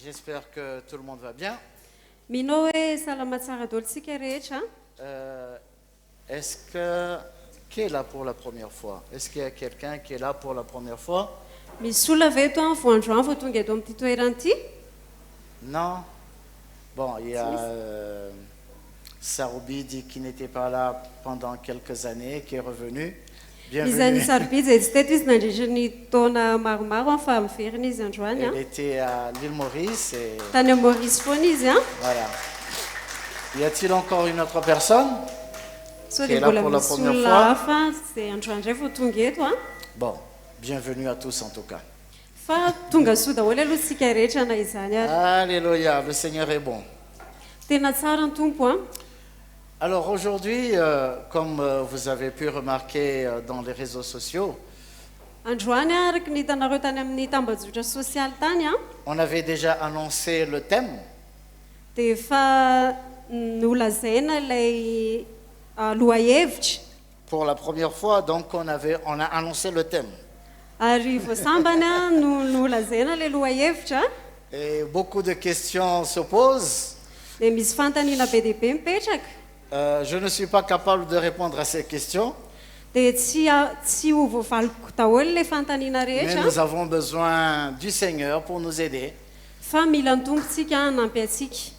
J'espère que tout le monde va bien. Minao hoe salama tsara daholo tsika rehetra. Est-ce que qui est là pour la première fois? Est-ce qu'il y a quelqu'un qui est là pour la première fois? Misy olona ve eto amin'ny voandroany vao tonga eto amin'ity toerana ity? Non. Bon, il y a Saroubidi qui n'était pas là pendant quelques années, qui est revenu. Misy Bienvenue. sarobidy izay tsy teto izy nandritra ny taona maromaro fa miverina izy androany. Elle était à l'île Maurice et Tany amin'ny Maurice foana izy a. voilà. Y a-t-il encore une autre personne? So Qui est dia là mbola pour la misy première olona fois? hafa izay androany indray vao tonga eto a. Bon, bienvenue à tous en tout cas. Fa tonga soa daholo aloha tsika rehetra na izany ary. Alléluia, le Seigneur est bon. Tena tsara ny tompo a. Alors aujourd'hui, comme vous avez pu remarquer dans les réseaux sociaux, Androany a araka ny hitanareo tany amin'ny tambazotra sosialy tany a. on avait déjà annoncé le thème. Dia efa nolazaina ilay lohahevitra. Pour la première fois, donc on a annoncé le thème. Ary voasambany a no nolazaina ilay lohahevitra. Et beaucoup de questions se posent. Dia misy fantaniana be dia be mipetraka. Je ne suis pas capable de répondre à ces questions, Dia tsy ho voavaliko daholo ilay fantaniana mais rehetra. nous avons besoin du Seigneur pour nous aider. Fa mila ny tompontsika hanampy antsika.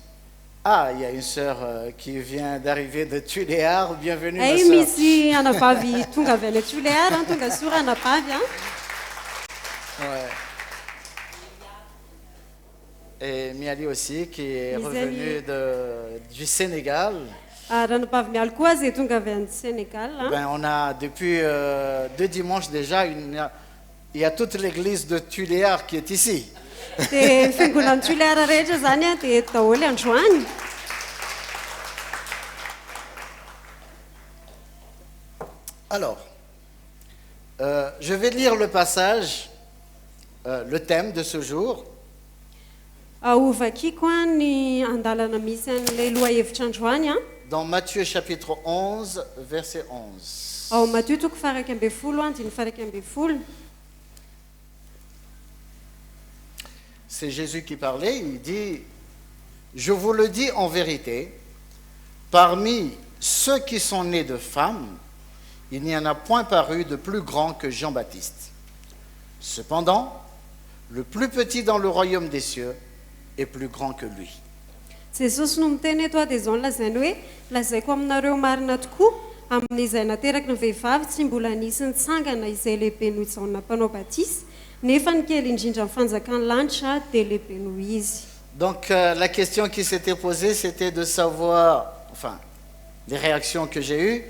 Ah, il y a une sœur qui vient d'arriver de Tuléar. Bienvenue, ma Ay sœur. misy anavavy tonga avy any Tuléar a, tonga sora anavavy a. Ouais. Et Miali aussi, qui est Miali. revenue du Sénégal. Ary anavavy mialy koa izay tonga avy any Sénégal a. Ben, on a depuis 2 dimanches déjà, il y a toute l'église de Tuléar qui est ici. Dia fiangonan'ny Tuléar rehetra zany a dia eto daholo androany. Alors, je vais lire le passage, le thème de ce jour. Ahovakiko a ny andalana misy an'ilay lohahevitra androany a. Dans Matthieu chapitre 11, verset 11. Ao Matthieu toko faha 12 andiny faha 12. C'est Jésus qui parlait, il dit, je vous le dis en vérité, parmi ceux qui sont nés de femmes, il n'y en a point paru de plus grand que Jean-Baptiste. Cependant, le plus petit dans le royaume des cieux est plus grand que lui. Jesosy no miteny eto a dia izao no lazainy hoe lazaiko aminareo marina tokoa amin'izay nateraky ny vehivavy tsy mbola nisy nitsangana izay lehibe noho Jaona mpanao batisy nefa ny kely indrindra amin'ny fanjakan'ny lanitra dia lehibe noho izy. Donc la question qui s'était posée, c'était de savoir, enfin, les réactions que j'ai eues,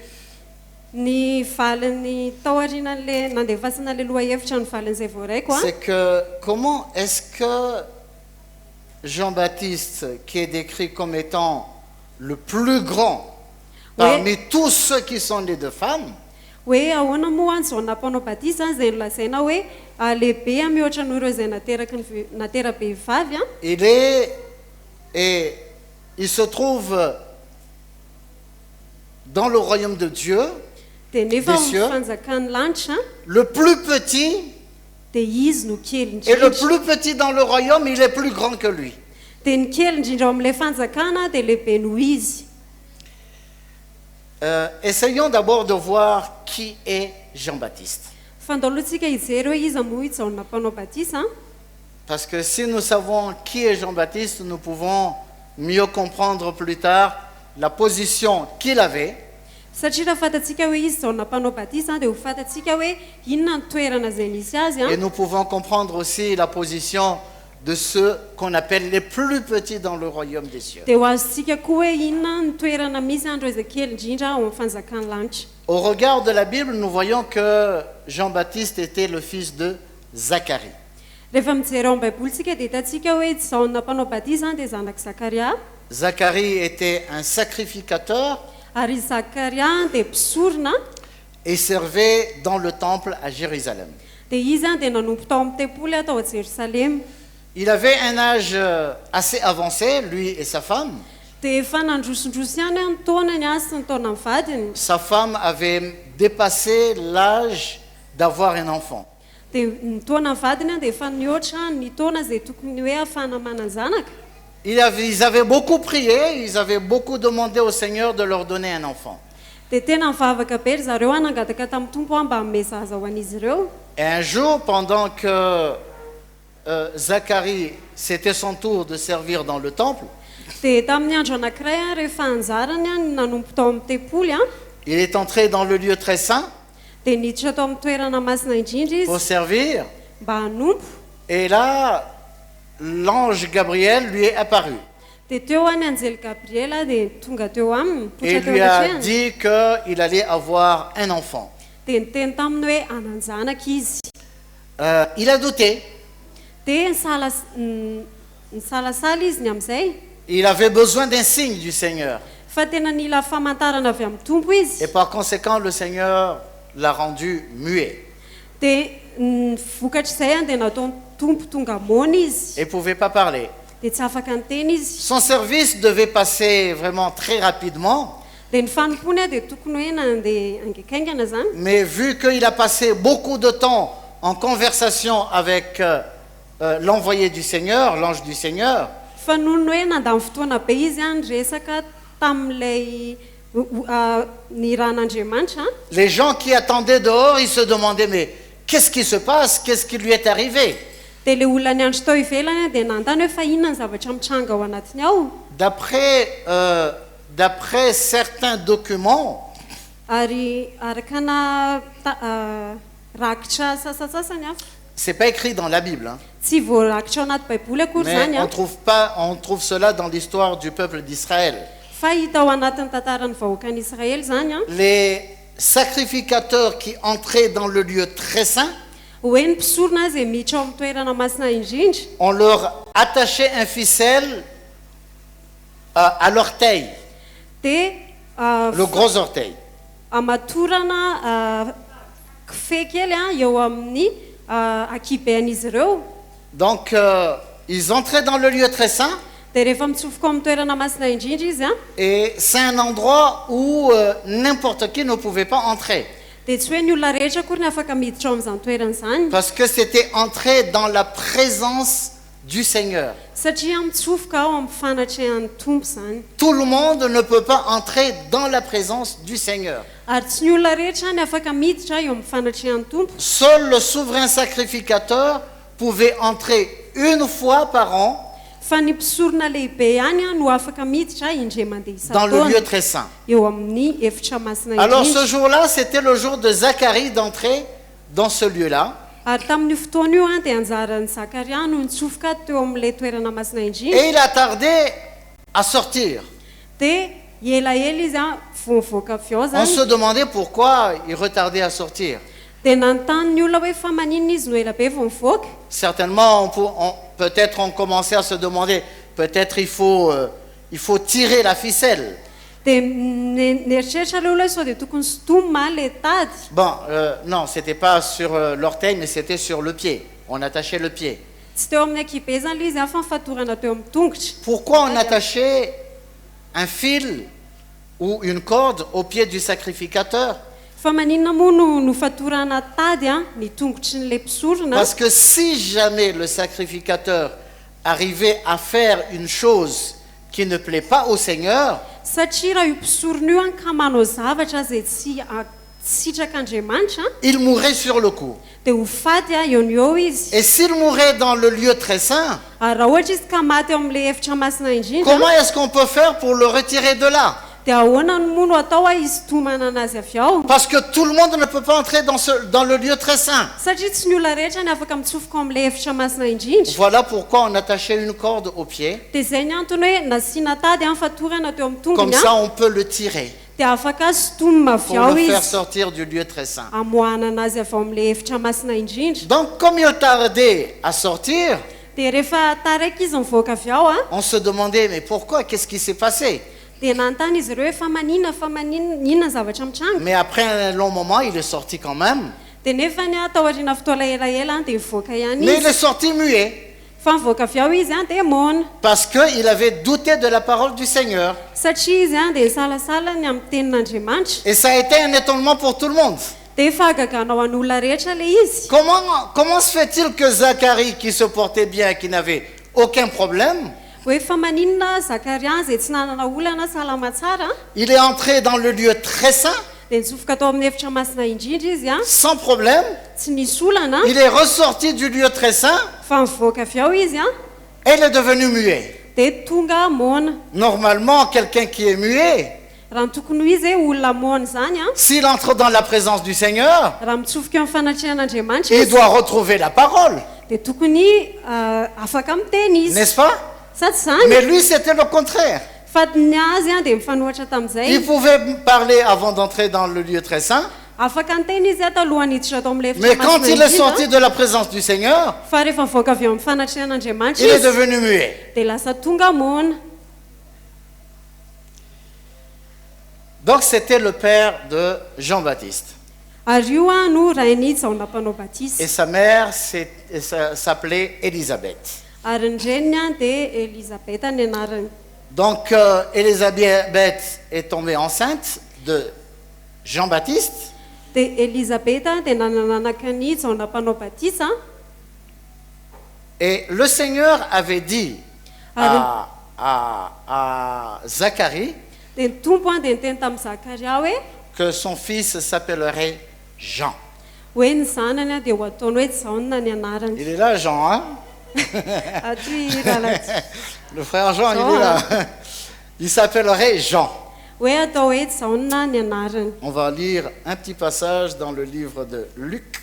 Ny valiny tao aorianan'ilay nandevasana ilay lohahevitra ny valin'izay voaraiko a. c'est que comment est-ce que Jean-Baptiste, qui est décrit comme étant le plus grand parmi tous ceux qui sont nés de femmes, Hoe ahoana moa ny Jaona mpanao batisy zany izay nolazaina hoe lehibe a mihoatra noho ireo izay natera-behivavy a. il se trouve dans le royaume de Dieu, Dia nefa Des cieux. amin'ny fanjakan'ny lanitra le plus petit, dia izy no kely et le indrindra. plus petit dans le royaume, il est plus grand que lui. Dia ny kely indrindra ao amin'ilay fanjakana dia lehibe noho izy. Essayons d'abord de voir qui est Jean-Baptiste. Fandalohitsika hijery hoe iza moa Jaona mpanao batisy a. Parce que si nous savons qui est Jean-Baptiste, nous pouvons mieux comprendre plus tard la position qu'il avait Satria raha fantatsika hoe izy Jaona mpanao batisy a dia ho fantatsika hoe inona ny toerana izay nisy azy a. et nous pouvons comprendre aussi la position de ceux qu'on appelle les plus petits dans le royaume des cieux. Dia ho azontsika koa hoe inona ny toerana misy andro izay kely indrindra ao amin'ny fanjakan'ny lanitra. Au regard de la Bible, nous voyons que Jean-Baptiste était le fils de Zacharie. Rehefa mijery ao amin'ny baibolitsika dia hitantsika hoe Jaona mpanao batisy a dia zanak'i Zakaria. Zacharie était un sacrificateur Ary Zakaria dia mpisorona et servait dans le temple à Jérusalem. dia izy a dia nanompo tao amin'ny tempoly atao à Jérusalem. Il avait un âge assez avancé, lui et sa femme. Dia efa nandrosondroso ihany a ny taonany a sy ny taonan'ny vadiny. Sa femme avait dépassé l'âge d'avoir un enfant. dia ny taona ny vadiny a dia efa nihoatra ny taona izay tokony hoe ahafahana manana zanaka. Ils avaient beaucoup prié, ils avaient beaucoup demandé au Seigneur de leur donner un enfant. Dia tena mivavaka be ry zareo a nangataka tamin'ny tompo a mba hanome zaza ho an'izy ireo. Et un jour, pendant que Zacharie, c'était son tour de servir dans le temple, Dia tamin'ny andro anankiray a rehefa anjarany a nanompo tao amin'ny tempoly a il est entré dans le lieu très saint dia niditra tao amin'ny toerana masina indrindra pour izy servir. mba hanompo. Et là, l'ange Gabriel lui est apparu. Dia teo a ny anjely Gabriela dia tonga teo aminy Et mipotra il teo lui a anatrehany. dit qu'il allait avoir un enfant. Dia niteny taminy hoe hananjanaka izy. Il a douté. Dia nisalasala izy ny amin'izay. Il avait besoin d'un signe du Seigneur. Fa tena nila famantarana avy amin'ny tompo izy. Et par conséquent, le Seigneur l'a rendu muet. Dia ny vokatr'izay a dia nataony tompo tonga mona izy. Il ne pouvait pas parler. Dia tsy afaka niteny izy. Son service devait passer vraiment très rapidement. Dia ny fanompony a dia tokony hoe nandeha angekaingana zany. Mais vu qu'il a passé beaucoup de temps en conversation avec l'envoyé du Seigneur, l'ange du Seigneur, Fa noho ny hoe nandamy fotoana be izy a nyresaka tamin'ilay ny ran'Andriamanitra a, les gens qui attendaient dehors, ils se demandaient, mais qu'est-ce qui se passe? Qu'est-ce qui lui est arrivé? dia le olona niandry tao ivelany a dia nandany hoe fa inona ny zavatra mitranga ao anatiny ao. D'après certains documents, Ary araka rakitra sasasasany hafa c'est pas écrit dans la Bible, hein, tsy voarakitra ao anaty baiboly akory mais zany a, on trouve cela dans l'histoire du peuple d'Israël. fa hita ao anatin'ny tantaran'ny vahoakan'Israely zany a, Les sacrificateurs qui entraient dans le lieu très saint, hoe ny mpisorona azy miditra ao amin'ny toerana masina indrindra on leur attachait un ficelle à l'orteil, dia le gros orteil. amatorana kifehy kely a eo amin'ny akibehan'izy ireo. Donc, ils entraient dans le lieu très saint, Dia rehefa mitsofoka ao amin'ny toerana masina indrindra izy a, et c'est un endroit où n'importe qui ne pouvait pas entrer, dia tsy hoe ny olona rehetra akory ny afaka miditra ao amin'izany toerana izany, parce que c'était entrer dans la présence du Seigneur. satria mitsofoka ao amin'ny fanatrehan'ny tompo zany. Tout le monde ne peut pas entrer dans la présence du Seigneur. Ary tsy ny olona rehetra ny afaka miditra eo amin'ny fanatrehan'ny tompo. Seul le souverain sacrificateur pouvait entrer une fois par an Fa ny mpisorona lehibe ihany a no afaka miditra indray mandeha dans le lieu isan-taona très saint. eo amin'ny efitra masina Alors ce indrindra. jour-là, c'était le jour de Zacharie d'entrer dans ce lieu-là. Ary tamin'io fotoana io a dia anjaran'ny Zakaria no nitsofoka teo amin'ilay toerana masina indrindra. Et il a tardé à sortir. Dia elaela izy a vao mivoaka avy ao On zany. se demandait pourquoi il retardait à sortir. Dia nanontany ny olona hoe fa maninona izy no ela be vao mivoaka. Certainement, peut-être on commençait à se demander, peut-être il faut tirer la ficelle. Dia nieritreritra ilay olona sao dia tokony sotomina ilay tady. Bon, non, c'était pas sur l'orteil, mais c'était sur le pied. On attachait le pied. Tsy teo amin'ny akibe zany ilay izy a fa nifatorana teo amin'ny tongotra. Pourquoi on attachait un fil ou une corde au pied du sacrificateur? Fa maninona moa no fatorana tady a ny tongotry n'ilay mpisorona. Parce que si jamais le sacrificateur arrivait à faire une chose qui ne plaît pas au Seigneur, Satria raha io mpisorona io a ka manao zavatra zay tsy sitrak'Andriamanitra il mourrait sur le coup. dia ho faty a eo ny eo izy. Et s'il mourait dans le lieu très saint, Ary raha ohatra izy ka maty eo amin'ilay efitra masina indrindra comment est-ce qu'on peut faire pour le retirer de là? dia ahoana no moa no atao a izy tomana anazy avy ao. Parce que tout le monde ne peut pas entrer dans le lieu très saint. Satria tsy ny olona rehetra ny afaka mitsofoka ao amin'ilay efitra masina indrindra. Voilà pourquoi on attachait une corde au pied. Dia zay ny antony hoe nasiana tady a nifatorana teo amin'ny Comme tongony ça, a on peut le tirer dia afaka sotomina avy pour ao le faire izy sortir du lieu très saint. amoahana anazy avy ao amin'ilay efitra masina indrindra. Donc, comme il tardait à sortir, Dia rehefa taraiky izy mivoaka avy ao a on se demandait, mais pourquoi? Qu'est-ce qui s'est passé? dia nanontany izy ireo hoe fa maninona inona ny zavatra mitranga. Mais après un long moment, il est sorti quand même. Dia nefany a tao aoriana fotoana elaela dia mivoaka ihany Mais il est izy. sorti muet Fa mivoaka avy ao izy a dia mona. parce qu'il avait douté de la parole du Seigneur. Satria izy a dia salasala ny amin'ny tenin'Andriamanitra. Et ça a été un étonnement pour tout le monde. dia fahagaganao an'olona rehetra le izy. Comment se fait-il que Zacharie, qui se portait bien, qui n'avait aucun problème, hoe fa maninona Zakaria izay tsy nanana olana salama tsara il est entré dans le lieu très saint, dia nitsofoka tao amin'ny efitra masina indrindra izy a sans problème. tsy nisy olana Il est ressorti du lieu très saint fa mivoaka avy ao izy a et il est devenu muet. dia tonga mona. Normalement, quelqu'un qui est muet, Raha ny tokony ho izy olona mona zany a s'il entre dans la présence du Seigneur, raha mitsofoka eo amin'ny fanatrehan'Andriamanitra il izy doit retrouver la parole, dia tokony afaka miteny izy n'est-ce pas? sa tsy zany Mais lui, c'était le contraire. fady ny azy a dia mifanohatra Il tamin'izay pouvait parler avant d'entrer dans le lieu très saint, afaka niteny izy ato alohany hiditra tao amin'ilay mais efitra quand masina il est indrindra, sorti de la présence du Seigneur, fa rehefa mivoaka avy eo amin'ny fanatrehan'Andriamanitra il est izy devenu muet. dia lasa tonga mona. Donc c'était le père de Jean-Baptiste. Ary io a no rainy Jaona mpanao Et batisy sa mère s'appelait Élisabeth. ary ny reniny a dia Elisabeta ny anarany. Donc Élisabeth est tombée enceinte de Jean-Baptiste. Dia Elisabeta dia nanananaka ny Jaona mpanao batisy a Et le Seigneur avait dit à Zacharie dia ny tompo a dia niteny tamin'ny Zakaria hoe que son fils s'appellerait Jean. hoe ny zanany a dia ho ataony hoe Jaona ny anarany. Il est là, Jean, hein? Aty rahalaty Le frère Jean, il est là. Il s'appellerait Jean. hoe atao hoe Jaona ny anarany. On va lire un petit passage dans le livre de Luc.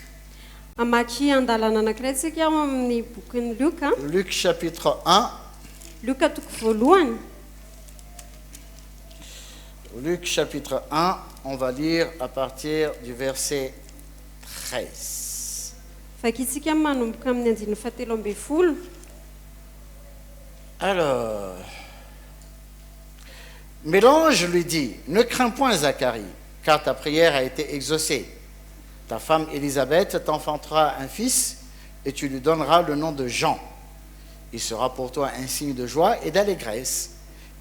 Amaky andalana anankiray tsika ao amin'ny bokin'ny Luka. Luc chapitre 1. Luka toko voalohany. Luc chapitre 1, on va lire à partir du verset 13. Vakitsika manomboka amin'ny andininy fahatelo ambin'ny folo. Alors, mais l'ange lui dit, ne crains point Zacharie, car ta prière a été exaucée. Ta femme Élisabeth t'enfantera un fils et tu lui donneras le nom de Jean. Il sera pour toi un signe de joie et d'allégresse,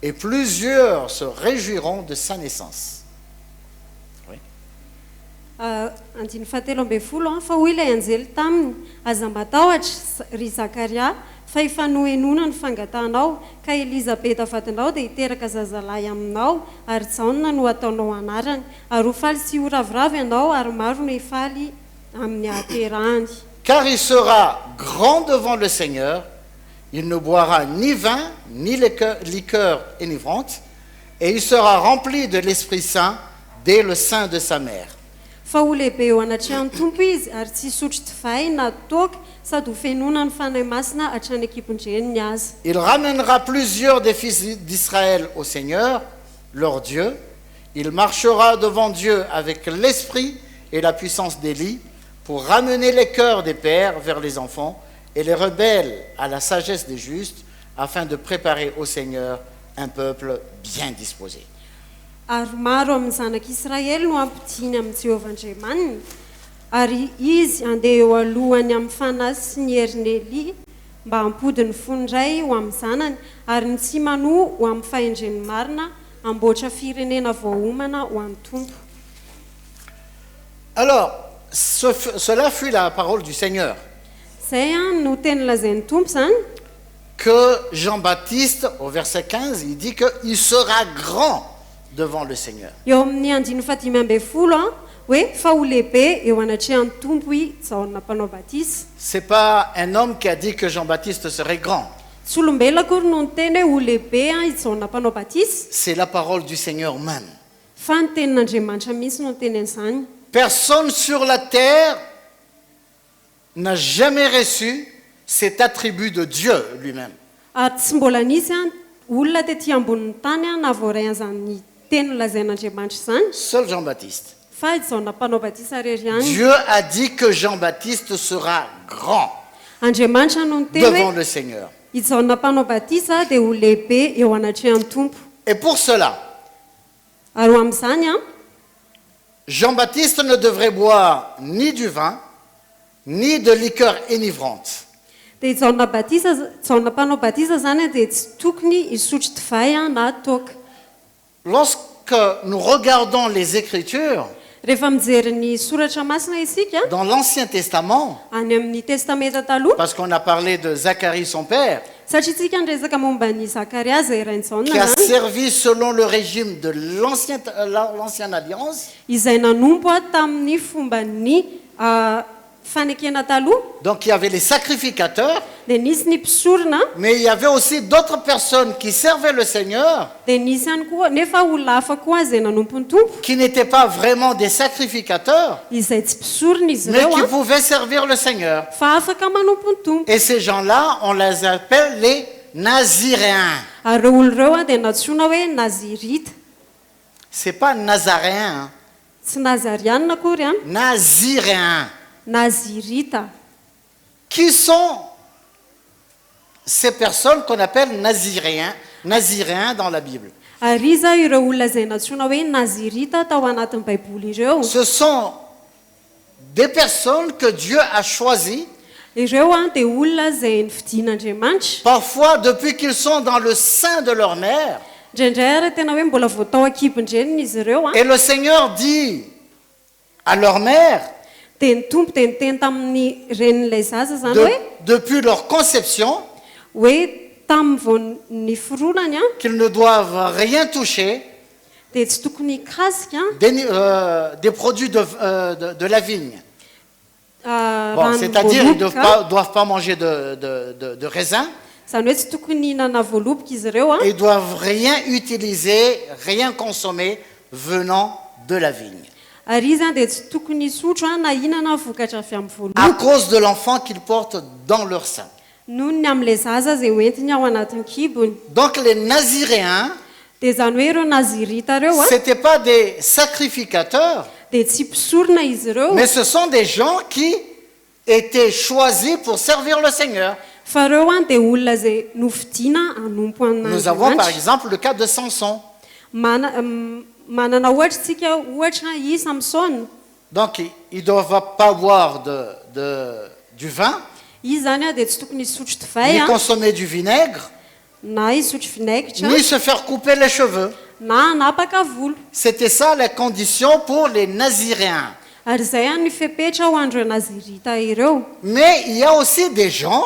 et plusieurs se réjouiront de sa naissance. Oui. Andininy fahatelo ambin'ny folo fa hoy ilay anjely taminy aza matahotra ry Zakaria fa efa nohenona ny fangatanao ka Elisabeta vadinao dia hiteraka zazalahy aminao ary Jaona no ataonao anarany ary ho faly sy ho ravoravo ianao ary maro no hifaly amin'ny haterahany. Car il sera grand devant le Seigneur, il ne boira ni vin, ni liqueur enivrante, et il sera rempli de l'Esprit Saint dès le sein de sa mère. Fa ho lehibe eo anatrehany tompo izy ary tsy hisotro divay na toaka sady ho fenona ny fanahy masina hatrany ekipondreniny azy. Il ramènera plusieurs des fils d'Israël au Seigneur, leur Dieu. Il marchera devant Dieu avec l'esprit et la puissance d'Élie pour ramener les cœurs des pères vers les enfants et les rebelles à la sagesse des justes, afin de préparer au Seigneur un peuple bien disposé. Ary maro amin'ny zanak'Israely no ampidiny amin'ny Jehovah-Andriamanina ary izy andeha eo alohany amin'ny fanahy sy ny herin'ny Eli mba hampody ny fondray ho amin'ny zanany ary ny tsy manoa ho amin'ny fahendren'ny marina amboatra firenena voahomana ho an'ny tompo. Alors, cela fut la parole du Seigneur, Zay a no teny lazain'ny tompo zany que Jean-Baptiste, au verset 15, il dit qu'il sera grand devant le Seigneur. eo amin'ny andininy fahadimy ambin'ny folo a hoe fa ho lehibe eo anatrehan'ny tompo i Jaona mpanao batisy. C'est pas un homme qui a dit que Jean-Baptiste serait grand. Tsy olombelona akory no niteny hoe ho lehibe a i Jaona mpanao batisy C'est la parole du Seigneur même. fa ny tenin'Andriamanitra mihitsy no niteny an'izany. Personne sur la terre n'a jamais reçu cet attribut de Dieu lui-même. Ary tsy mbola nisy a olona tetỳ ambonin'ny tany a na voaray an'izany teny lazain'Andriamanitra zany Seul Jean-Baptiste. fa i Jaona mpanao batisy ariary ihany. Dieu a dit que Jean-Baptiste sera grand Andriamanitra no niteny devant hoe le Seigneur. i Jaona mpanao batisy a dia ho lehibe eo anatrehan'ny tompo. Et pour cela, Ary ho amin'izany a Jean-Baptiste ne devrait boire ni du vin, ni de liqueur enivrante. dia Jaona mpanao batisa zany a dia tsy tokony hisotro divay a na toaka. Lorsque nous regardons les Écritures, rehefa mijery ny soratra masina isika dans l'Ancien Testament, any amin'ny testamenta taloha parce qu'on a parlé de Zacharie, son père, satria tsika nyresaka momba ny zakaria zay rainjaona qui a zany servi selon le régime de l'ancienne alliance. izay nanompo a tamin'ny fomba-ny fanekena taloha Donc il y avait les sacrificateurs, dia nisy ny mpisorona mais il y avait aussi d'autres personnes qui servaient le Seigneur, dia nisy ihany koa nefa olona hafa koa zay nanompo ny tompo qui n'étaient pas vraiment des sacrificateurs, izay tsy mpisorona izy mais ireo qui a pouvaient servir le Seigneur. fa afaka manompo ny tompo Et ces gens-là, on les appelle les Naziréens. ary reo olo ireo a dia natsoina hoe nazirita C'est pas Nazaréen, hein. tsy nazarianina akory a Naziréens. nazirita Qui sont ces personnes qu'on appelle Naziréens dans la Bible? ary iza ireo olona zay natsoina hoe nazirita tao anatin'ny baiboly ireo Ce sont des personnes que Dieu a choisies, ireo a dia olona zay nividin'andriamanitra parfois depuis qu'ils sont dans le sein de leur mère. indraindray ary tena hoe mbola voatao akibondreniny izy ireo a Et le Seigneur dit à leur mère, dia ny tompo dia niteny tamin'ny renin'ilay zaza zany hoe depuis leur conception, hoe tamin'ny vao ny foronany a qu'ils ne doivent rien toucher dia tsy tokony hikasika des produits de la vigne. Bon, rano c'est-à-dire ils ne voaloboka doivent pas manger de raisin. zany hoe tsy tokony hihinana voaloboka izy ireo a Ils doivent rien utiliser, rien consommer venant de la vigne. ary izy a dia tsy tokony hisotro a na hihinana vokatra avy amin'ny À voaloboka cause de l'enfant qu'ils portent dans leur sein. noho ny amin'ilay zaza zay hoentiny ao anatin'ny kibony Donc les Naziréens, dia zany hoe ireo nazirita ireo a ce n'étaient pas des sacrificateurs, dia tsy mpisorona izy ireo mais ce sont des gens qui étaient choisis pour servir le Seigneur. fa ireo a dia olona zay novidina hanompo Nous avons par an'andriamanitra exemple le cas de Samson. manana ohatra tsika ohatra i samsona Donc ils ne doivent pas boire du vin, izy zany a dia tsy tokony hisotro divay ni a consommer du vinaigre, na hisotro vinaigitra ni se faire couper les cheveux. na hanapaka volo C'était ça la condition pour les Naziréens. ary zay a ny fepetra ho andreo nazirita ireo Mais il y a aussi des gens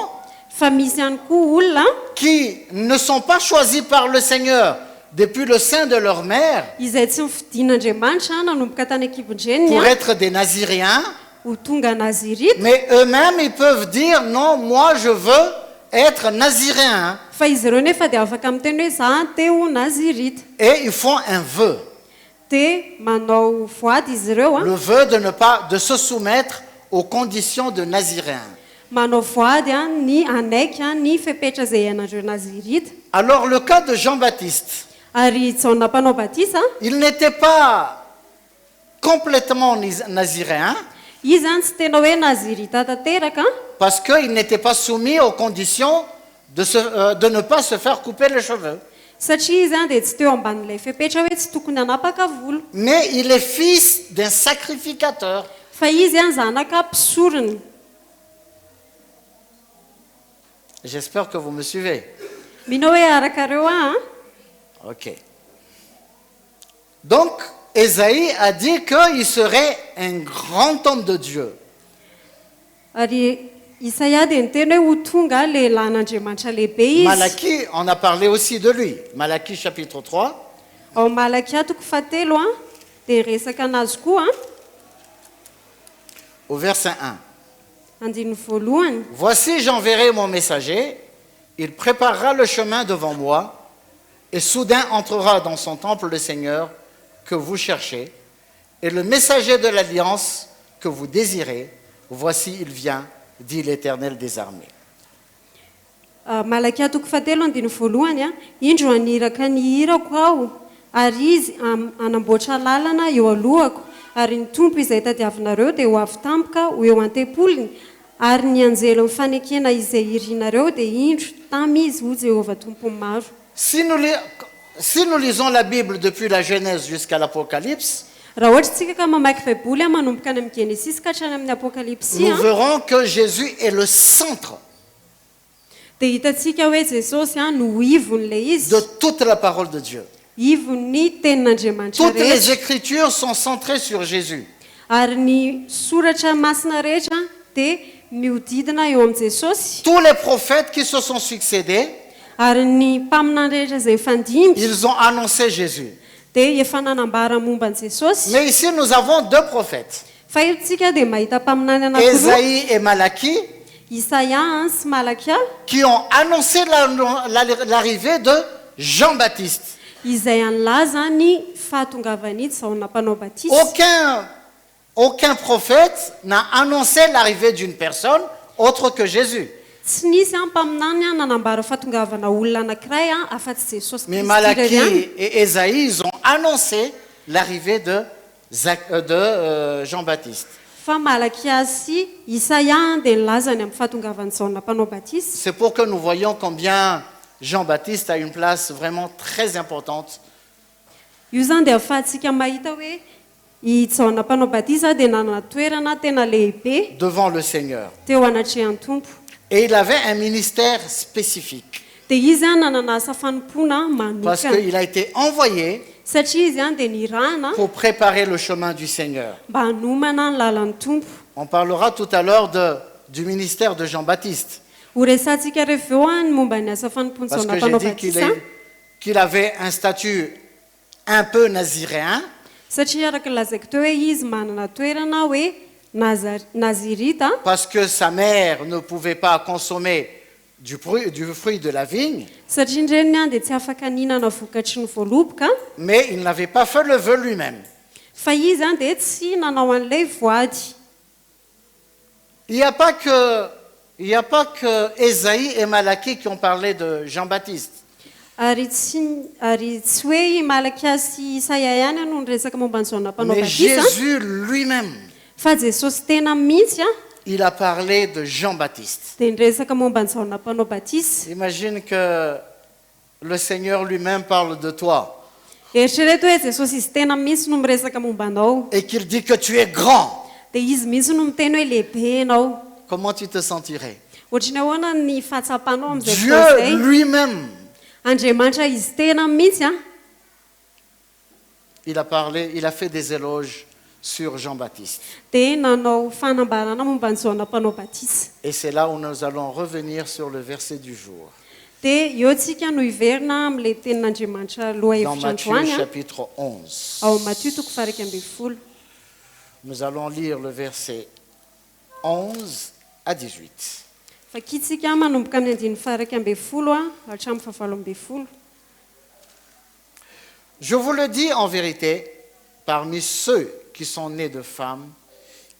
fa misy ihany koa olona qui ne sont pas choisis par le Seigneur depuis le sein de leur mère izay tsy mividin'andriamanitra nanomboka tany akibondreniny pour a être des Naziréens, ho tonga nazirita mais eux-mêmes ils peuvent dire non, moi je veux être Naziréen, fa izy ireo nefa dia afaka miteny hoe za te ho nazirita et ils font un vœu, dia manao voady izy ireo a le vœu de se soumettre aux conditions de Naziréen. manao voady a ny anaiky a ny fepetra zay ianareo nazirita Alors le cas de Jean-Baptiste, ary jaona mpanao batisa il n'était pas complètement Naziréen izy zany tsy tena hoe nazirita tanteraka parce qu'il n'était pas soumis aux conditions de ne pas se faire couper les cheveux. satria izy a dia tsy teo ambanin'ilay fepetra hoe tsy tokony hanapaka volo Mais il est fils d'un sacrificateur. fa izy a zanaka mpisorona J'espère que vous me suivez. mino hoe arakareo a Ok. Donc, Ésaïe a dit qu'il serait un grand homme de Dieu. ary isaia dia niteny hoe ho tonga lehilahin'andriamanitra lehibe izy Malachie, on a parlé aussi de lui. Malachie chapitre 3, ao malakia toko fatelo a dia resaka anazy koa a au verset 1. andiny voalohany Voici, j'enverrai mon messager, il préparera le chemin devant moi, et soudain entrera dans son temple le Seigneur que vous cherchez, et le messager de l'alliance que vous désirez, voici il vient, dit l'Éternel des armées. malakia toko fatelo andiny voalohany a indro aniraka ny hirako aho ary izy anamboatra lalana eo alohako ary ny tompo izay tadiavinareo dia ho avy tampoka ho eo an-tempolony ary ny anjelo mifanekena izay irianareo dia indro tamy izy ho Jehovah tompo maro Si nous lisons la Bible depuis la Genèse jusqu'à l'Apocalypse, raha ohatra tsika ka mamaky baiboly a manomboka any amin'ny genesis ka hatrany amin'ny apokalypsy nous a verrons que Jésus est le centre dia hitantsika hoe jesosy a no ivon'ilay izy de toute la parole de Dieu. ivony tenin'andriamanitra Toutes les rehetra Écritures sont centrées sur Jésus. ary ny soratra masina rehetra dia mihodidina eo amin'i jesosy Tous les prophètes qui se sont succédés, ary ny mpaminany rehetra izay mifandimby ils ont annoncé Jésus. dia efa nanambara momba an'i jesosy Mais ici, nous avons deux prophètes, fa etontsika dia mahita mpaminany anankiroa Ésaïe et Malachie, isaia sy malakia qui ont annoncé l'arrivée de Jean-Baptiste. izay anlaza ny fahatongavany zaona mpanao batisy Aucun prophète n'a annoncé l'arrivée d'une personne autre que Jésus. tsy nisy mpaminany nanambara fahatongavana olona anankiray afa-tsy jesosy Mais Kristy irery ihany. Malachie et Ésaïe, ils ont annoncé l'arrivée de Jean-Baptiste. fa malakia sy isaia dia nilazany amin'ny fahatongavany zaona mpanao batisy C'est pour que nous voyions combien Jean-Baptiste a une place vraiment très importante io zany dia ahafahantsika mahita hoe i zaona mpanao batisy dia nanana toerana tena lehibe devant le Seigneur. teo anatrehan'ny tompo Et il avait un ministère spécifique dia izy nanana asa fanompoana parce manokana qu'il a été envoyé satria izy dia nirahana pour préparer le chemin du Seigneur. mba hanomana ny lalan'ny tompo On parlera tout à l'heure du ministère de Jean-Baptiste ho resantsika reveo ny momba ny asa fanompoany parce zaona que j'ai mpanao dit batisy qu'il avait un statut un peu naziréen. satria araka lazaiko teo hoe izy manana toerana hoe nazirita Parce que sa mère ne pouvait pas consommer du fruit de la vigne, satria indreniny dia tsy afaka ninana vokatry ny voaloboka mais il n'avait pas fait le vœu lui-même. fa izy dia tsy nanao an'ilay voady Il n'y a pas que Ésaïe et Malachie qui ont parlé de Jean-Baptiste. ary tsy hoe malakia sy isaia ihany no nyresaka momba ny zaona mpanao Mais batisy Jésus lui-même, fa jesosy tena mihitsy il a parlé de Jean-Baptiste. dia niresaka momba ny zaona mpanao batisy Imagine que le Seigneur lui-même parle de toi eritrereto hoe jesosy izy tena mihitsy no miresaka momba anao et qu'il dit que tu es grand. dia izy mihitsy no miteny hoe lehibe ianao Comment tu te sentirais? ohatry ny ahoana ny fahatsapanao amin'izay Dieu fotoana izay lui-même, andriamanitra izy tena mihitsy il a fait des éloges sur Jean-Baptiste. dia nanao fanambarana momba ny zaona mpanao batisy Et c'est là où nous allons revenir sur le verset du jour. dia eo tsika no hiverina amin'ilay tenin'andriamanitra loha Dans hevitra Matthieu androany chapitre 11. ao Matthieu toko faraika ambin'ny folo Nous allons lire le verset 11 à 18. fakitsika manomboka amin'ny andiny faraika ambin'ny folo hatramin'ny fahavalo ambin'ny folo. Je vous le dis en vérité, parmi ceux qui sont nés de femmes,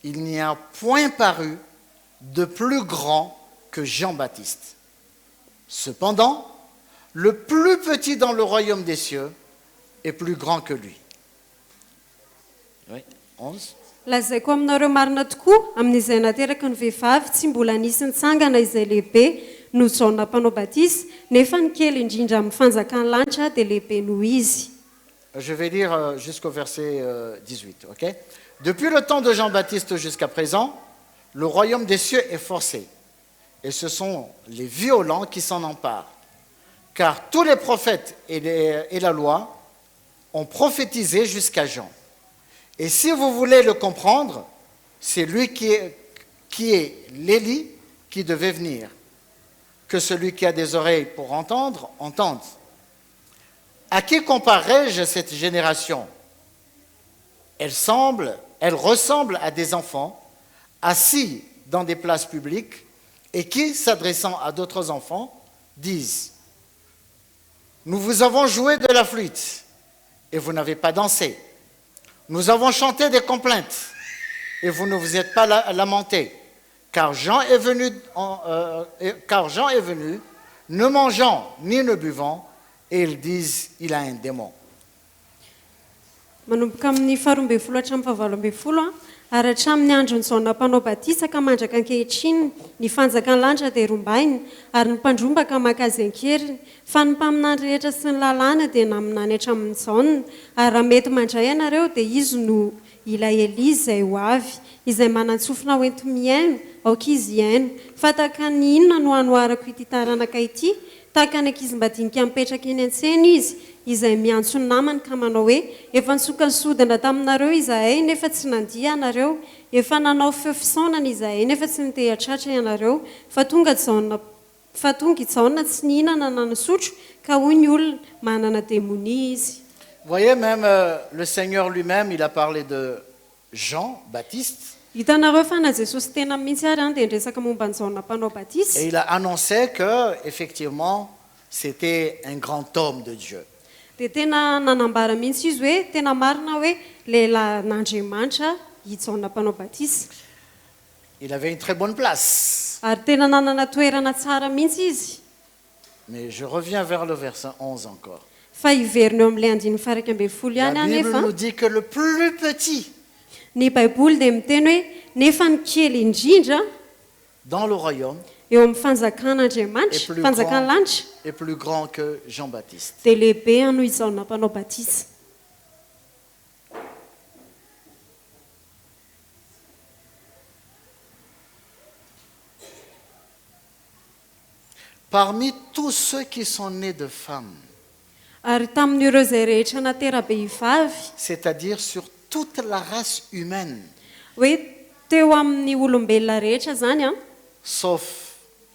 il n'y a point paru de plus grand que Jean-Baptiste. Cependant, le plus petit dans le royaume des cieux est plus grand que lui. Oui, 11. lazaiko aminareo marina tokoa amin'izay nateraka ny vehivavy tsy mbola nisy nitsangana izay lehibe no zaona mpanao batisy nefa ny kely indrindra amin'ny fanjakany lanitra dia lehibe noho izy. Je vais lire jusqu'au verset 18. Okay? Depuis le temps de Jean-Baptiste jusqu'à présent, le royaume des cieux est forcé. Et ce sont les violents qui s'en emparent. Car tous les prophètes et la loi ont prophétisé jusqu'à Jean. Et si vous voulez le comprendre, c'est lui qui est l'Élie qui devait venir. Que celui qui a des oreilles pour entendre, entende. À qui comparerai-je cette génération? Elle ressemble à des enfants assis dans des places publiques et qui, s'adressant à d'autres enfants, disent: Nous vous avons joué de la flûte et vous n'avez pas dansé. Nous avons chanté des complaintes et vous ne vous êtes pas lamentés. Car Jean est venu, ne mangeant ni ne buvant, et ils disent il a un démon. manomboka amin'ny faharoa folo hatramin'ny fahavalo ambin'ny folo ary hatramin'ny andro ny zaona mpanao batisa ka mandraka ankehitriny ny fanjakany lanitra dia rombainy ary ny mpandrombaka makazy ankeriny fa ny mpaminany rehetra sy ny lalàna dia naminany hatramin'ny jaona ary raha mety mandray ianareo dia izy no ilay Elizy izay ho avy izay manan-tsofina hoento miaino aoka izy iaino fa tahaka ny inona no hanoarako ity taranaka ity tahaka ny ankizy mbadinika mipetraka eny an-tsena izy izay miantso ny namany ka manao hoe efa nisoka ny sodina taminareo izahay nefa tsy nandia ianareo, efa nanao feo fisaonana izahay nefa tsy nitehatratra ianareo, fa tonga ijaona tsy nihinana na nisotro ka hoy ny olona manana démonie izy. Vous voyez, même le Seigneur lui-même, il a parlé de Jean-Baptiste. Hitanareo fa na Jesosy tena mihitsy ary dia resaka momba ny Jaona mpanao Et batisy il a annoncé que, effectivement, c'était un grand homme de Dieu. dia tena nanambara mihitsy izy hoe tena marina hoe lehilahin'Andriamanitra i Jaona mpanao batisy. Il avait une très bonne place. Ary tena nanana toerana tsara mihitsy izy. Mais je reviens vers le verset 11 encore. Fa iverina eo amin'ilay 11 ihany La Bible anefa nous dit que le plus petit ny baiboly dia miteny hoe nefa ny kely indrindra dans le royaume eo amin'ny fanjakan'Andriamanitra, fanjakan'ny lanitra est plus grand que Jean-Baptiste. dia lehibe anoho Jaona mpanao batisy. Parmi tous ceux qui sont nés de femmes, Ary tamin'ireo izay rehetra natera-behivavy, c'est-à-dire sur toute la race humaine, hoe teo amin'ny olombelona rehetra zany a, sauf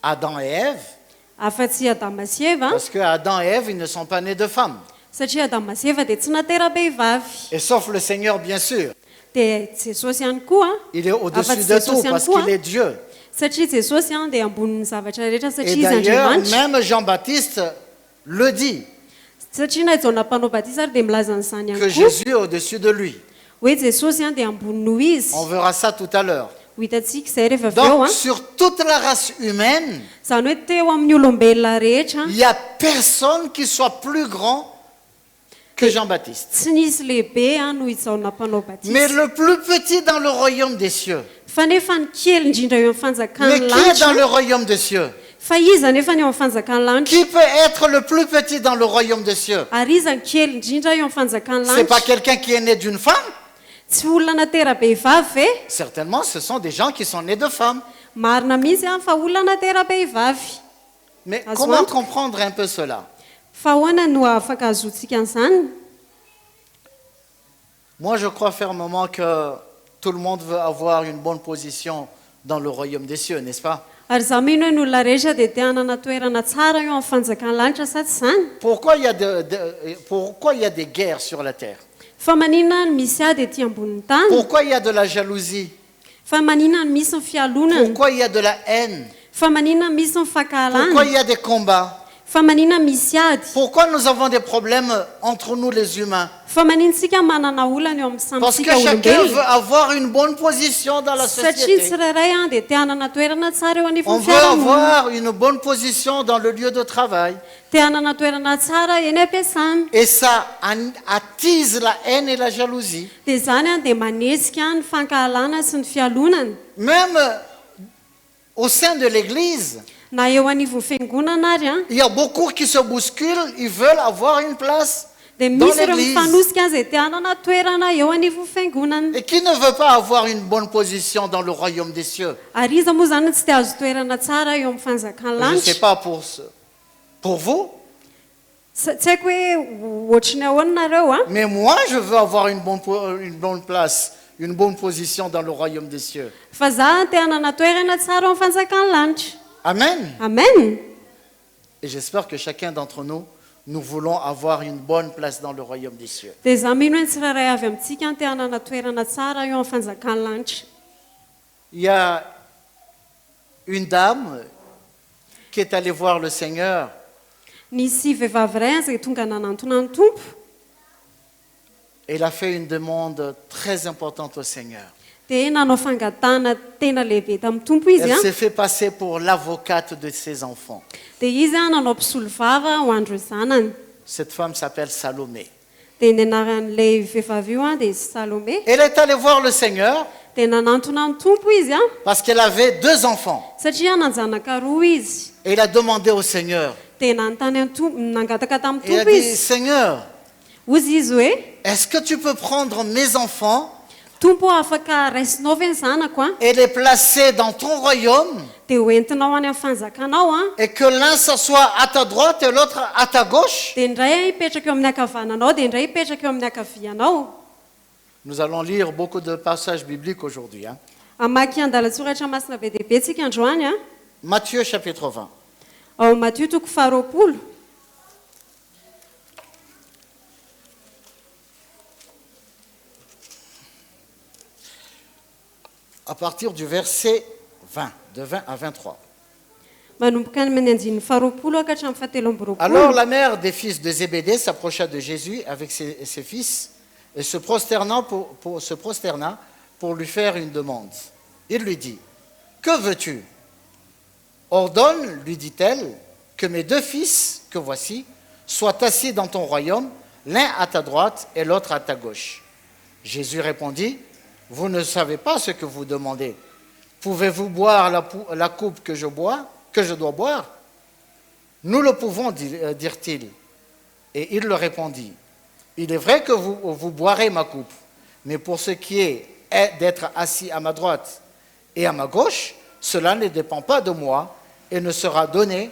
Adam et Ève, afa-tsy Adama sy Eva, parce que Adam et Ève, ils ne sont pas nés de femmes. satria Adama sy Eva dia tsy natera-behivavy. Et sauf le Seigneur, bien sûr. Dia Jesosy ihany koa, Il est au-dessus afa-tsy de Jesosy tout ihany parce koa, qu'il est Dieu. satria Jesosy dia ambonin'ny zavatra rehetra Et satria izy d'ailleurs, Andriamanitra. même Jean-Baptiste le dit, Satria na Jaona mpanao batisy ary dia milaza an'izany que ihany koa Jésus est au-dessus de lui. hoe Jesosy dia ambony noho izy. On verra ça tout à l'heure. Ho hitantsika izay rehefa avy eo Donc, sur toute la race humaine, zany hoe teo amin'ny olombelona rehetra il n'y a personne qui soit plus grand que Jean-Baptiste. tsy nisy lehibe noho Jaona mpanao Mais batisy. le plus petit dans le royaume des cieux. Fa nefa ny kely indrindra eo amin'ny Mais fanjakan'ny qui est dans lanitra. le royaume des cieux? Fa iza nefa ny eo amin'ny fanjakan'ny lanitra. Qui peut être le plus petit dans le royaume des cieux? Ary iza ny kely indrindra eo amin'ny fanjakan'ny C'est pas lanitra. quelqu'un qui est né d'une femme. Tsy olona natera-behivavy ve? Certainement, ce sont des gens qui sont nés de femmes. Marina mihitsy fa olona natera-behivavy. Mais Azo comment antoka. comprendre un peu cela? Fa ahoana no afaka azotsika an'izany? Moi, je crois fermement que tout le monde veut avoir une bonne position dans le royaume des cieux, n'est-ce pas? Ary zaho mino hoe ny olona rehetra dia te hanana toerana tsara eo amin'ny fanjakan'ny lanitra sa tsy izany? Pourquoi il y a des guerres sur la terre? Fa maninona no misy ady etỳ ambonin'ny tany? Pourquoi il y a de la jalousie? Fa maninona no misy ny fialonana? Pourquoi il y a de la haine? Fa maninona no misy ny Pourquoi fahakalana? il y a des combats? Fa maninona misy ady? Pourquoi nous avons des problèmes entre nous les humains? Fa manintsika manana olana eo amin'ny Parce que samitsika chacun veut olombelona. avoir une bonne position dans la Satria société. tsirairay dia te hanana toerana tsara eo On anivon'ny veut fiarahamonina. avoir une bonne position dans le lieu de travail. Te hanana toerana tsara eny am-piasana. Et ça attise la haine et la jalousie. Dia zany dia manesika ny fankahalana sy ny fialonana. Même au sein de l'Église, Na eo anivon'ny fiangonana ary il y a beaucoup qui se bousculent, ils veulent avoir une place dia dans misy ireo l'Église. mifanosika izay te hanana toerana eo anivon'ny fiangonana. Et qui ne veut pas avoir une bonne position dans le royaume des cieux? Ary iza moa zany tsy te azo toerana tsara eo amin'ny fanjakan'ny Je ne sais lanitra. pas pour vous, Tsy haiko hoe ohatrany ahoana nareo a. mais moi je veux avoir une bonne place, une bonne position dans le royaume des cieux. Fa za te hanana toerana tsara eo amin'ny fanjakan'ny lanitra. Amen. Amen. Et j'espère que chacun d'entre nous, nous voulons avoir une bonne place dans le royaume des cieux. Dia za mino hoe ny tsirairay avy amintsika te hanana toerana tsara eo amin'ny fanjakan'ny lanitra. Il y a une dame qui est allée voir le Seigneur Nisy vehivavy iray izay tonga nanantona ny tompo. et elle a fait une demande très importante au Seigneur. Dia nanao fangatana tena lehibe tamin'ny tompo izy Elle a. s'est fait passer pour l'avocate de ses enfants. Dia izy a nanao mpisolo vava ho andro zanany. Cette femme s'appelle Salomé. Dia ny anaran'ilay vehivavy io a dia Salomé. Elle est allée voir le Seigneur Dia nanantona ny tompo izy a. parce qu'elle avait 2 enfants. Satria nanjanaka roa izy. Et elle a demandé au Seigneur. Dia nanontany any tompo, nangataka tamin'ny Et elle a tompo dit, izy. Seigneur, Hozy izy hoe est-ce que tu peux prendre mes enfants tompo afaka raisinao ve ny zanako a et les placer dans ton royaume dia hoentinao any amin'ny fanjakanao a et que l'un s'assoit à ta droite et l'autre à ta gauche. dia indray hipetraka eo amin'ny akavananao dia indray hipetraka eo amin'ny akavianao. Nous allons lire beaucoup de passages bibliques aujourd'hui. Amaky andalan-tsoratra masina be dia be tsika androany a. Matthieu chapitre 20. Ao Matthieu toko 20. À partir du verset 20, de 20 à 23. Manomboka amin'ny andininy 20 ka hatramin'ny 17. Alors la mère des fils de Zébédée s'approcha de Jésus avec ses fils et se prosterna pour lui faire une demande. Il lui dit, « Que veux-tu ? Ordonne, lui dit-elle, que mes 2 fils, que voici, soient assis dans ton royaume, l'un à ta droite et l'autre à ta gauche. » Jésus répondit, « Vous ne savez pas ce que vous demandez. Pouvez-vous boire la coupe que je dois boire ? Nous le pouvons, dirent-ils. Et il leur répondit, « Il est vrai que vous boirez ma coupe, mais pour ce qui est d'être assis à ma droite et à ma gauche, cela ne dépend pas de moi et ne sera donné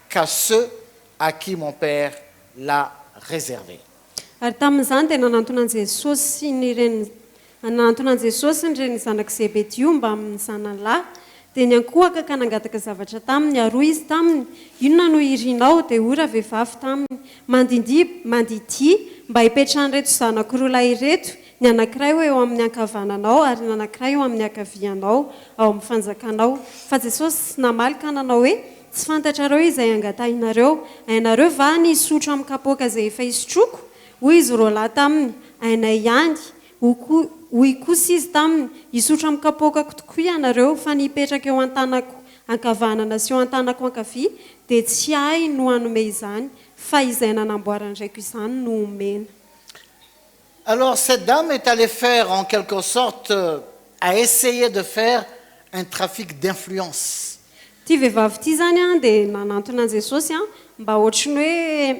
qu'à ceux à qui mon Père l'a réservé. » Ary tamin'izany dia nanantonan Jesosy nyreny zanak' Zebedeo mba amin'ny zanany dia niankohaka ka nangataka zavatra taminy. Aroa izy taminy, inona no irinao dia ora vehivavy taminy, mandidy mba hipetrahany reto zanak'roa lahy ireto, ny anankiray eo amin'ny ankavananao ary ny anankiray eo amin'ny akavianao ao amin'ny fanjakanao. Fa Jesosy namalika nanao hoe, tsy fantatrareo izay angatahinareo, ainareo va ny hisotro amin'ny kapoaka izay efa hisotroko? Hoy izy roa lahy taminy, ainay ihany. Hoy kosa izy taminy, hisotro amin'ny kapoakako tokoa ianareo fa ny hipetraka eo an-tanako ankavanana sy eo an-tanako ankavia dia tsy ahy no hanome izany, fa izay nanamboarandraiko izany no omena. Alors cette dame est allée faire en quelque sorte, a essayé de faire un trafic d'influence. Ty vehivavy ty zany a dia nanantona Jesosy mba ohatrany hoe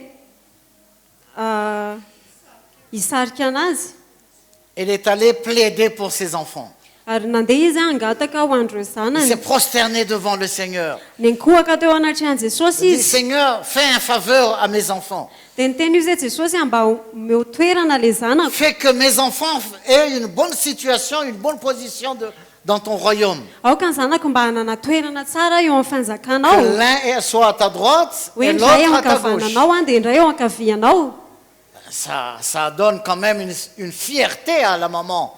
hisarika anazy. Elle est allée plaider pour ses enfants. Ary nandeha izy hangataka ho andreo Il zanany. s'est prosterné devant le Seigneur. Nenkohaka teo anatrehan Jesosy Il dit, izy. Seigneur, fais un faveur à mes enfants. Dia niteny io zay Jesosy mba omeo toerana le zanako. Fais que mes enfants aient une bonne situation, une bonne position dans ton royaume. Aoka ny zanako mba hanana toerana tsara eo amin'ny Que fanjakanao. l'un soit à ta droite Hoe et indray eo l'autre à ta gauche. ankavananao dia indray eo ankavianao. Ça donne quand même une fierté à la maman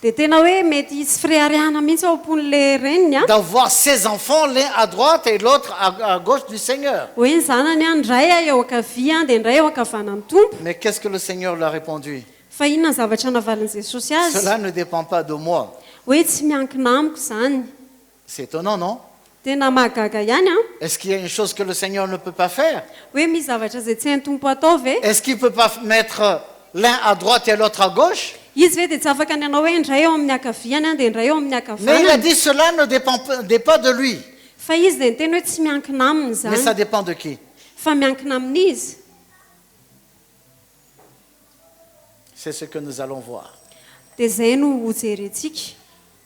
Dia tena hoe mety tsy firehariana mihitsy ao ampon'le reniny d'avoir ses enfants l'un à droite et l'autre à gauche du Seigneur. hoe ny zanany indray eo ankavia dia indray eo ankavanan'ny tompo. Mais qu'est-ce que le Seigneur lui a répondu? Fa inona ny zavatra navalin' Jesosy azy? Cela ne dépend pas de moi. Hoe tsy miankina amiko zany. C'est étonnant, non? Tena mahagaga ihany Est-ce qu'il y a une chose que le Seigneur ne peut pas faire? hoe misy zavatra izay tsy hain'ny tompo atao ve? Est-ce qu'il ne peut pas mettre l'un à droite et l'autre à gauche? Izy ve dia tsy afaka ny anao hoe indray eo amin'ny akaviany dia indray eo amin'ny Mais il a akavanany. dit cela ne dépend pas de lui. Fa izy dia niteny hoe tsy miankina aminy Mais ça zany, dépend de qui? fa miankina amin'izy. C'est ce que nous allons voir. Dia izay no hojerentsika.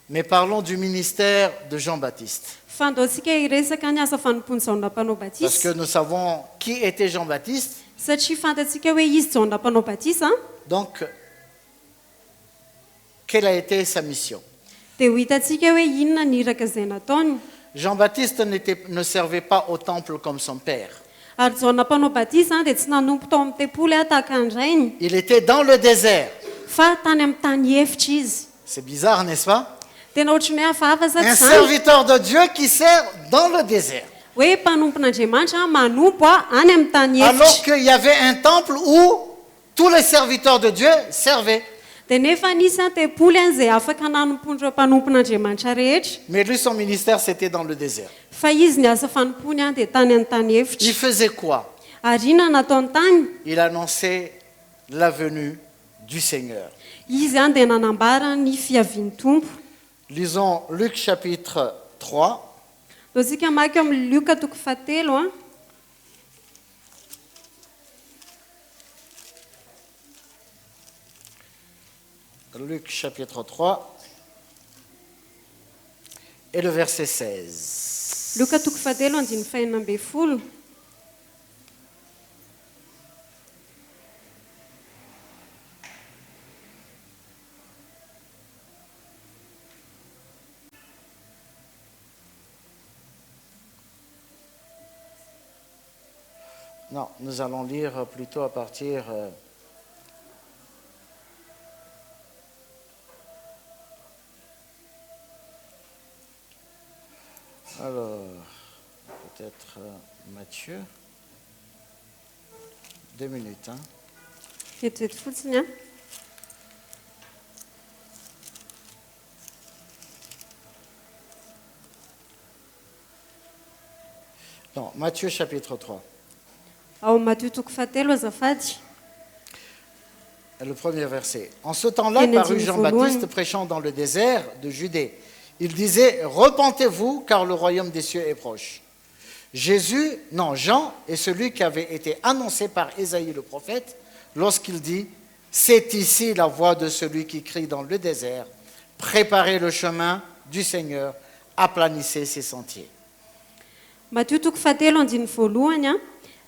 Mais parlons du ministère de Jean-Baptiste. Fa andaontsika hiresaka ny asa fanompoany Jaona mpanao Parce batisa. que nous savons qui était Jean-Baptiste. Satria fantatsika hoe izy Jaona mpanao batisa Donc, quelle a été sa mission? dia ho hitantsika hoe inona ny iraka izay nataony. Jean-Baptiste ne servait pas au temple comme son père. Ary Jaona mpanao batisa dia tsy nanompo tao amin'ny tempoly tahaka ny rainy, Il était dans le désert. fa tany amin'ny tany efitra izy. C'est bizarre, n'est-ce pas? Tena ohatrany hoe hafahafa Un sady zany serviteur de Dieu qui sert dans le désert. hoe mpanompon'Andriamanitra manompo any amin'ny tany Alors efitra. qu'il y avait un temple où tous les serviteurs de Dieu servaient. Dia nefa nisy tempoly izay afaka nanompon'ireo mpanompon'Andriamanitra rehetra. Mais lui, son ministère, c'était dans le désert. Fa izy ny asa fanompony dia tany amin'ny tany Il efitra. faisait quoi? Ary inona nataony tany? Il annonçait la venue du Seigneur. Izy dia nanambara ny fiavian'ny tompo. Lisons Luc chapitre 3, Loantsika maky amin'ny Luka toko 7 Luc chapitre 3 et le verset 16. Luka toko fahatelo andiny faenina amby folo. Non, nous allons lire plutôt à partir alors, peut-être Matthieu. 2 minutes. Hein. Eto fotsiny a. Non, Matthieu chapitre 3. Ao Matthieu toko fahatelo azafady. Le premier verset. En ce temps-là, parut Jean-Baptiste prêchant dans le désert de Judée. Il disait, repentez-vous car le royaume des cieux est proche. Jean est celui qui avait été annoncé par Ésaïe le prophète lorsqu'il dit, c'est ici la voix de celui qui crie dans le désert, préparez le chemin du Seigneur, aplanissez ses sentiers. Matthieu toko fahatelo andiny voalohany a.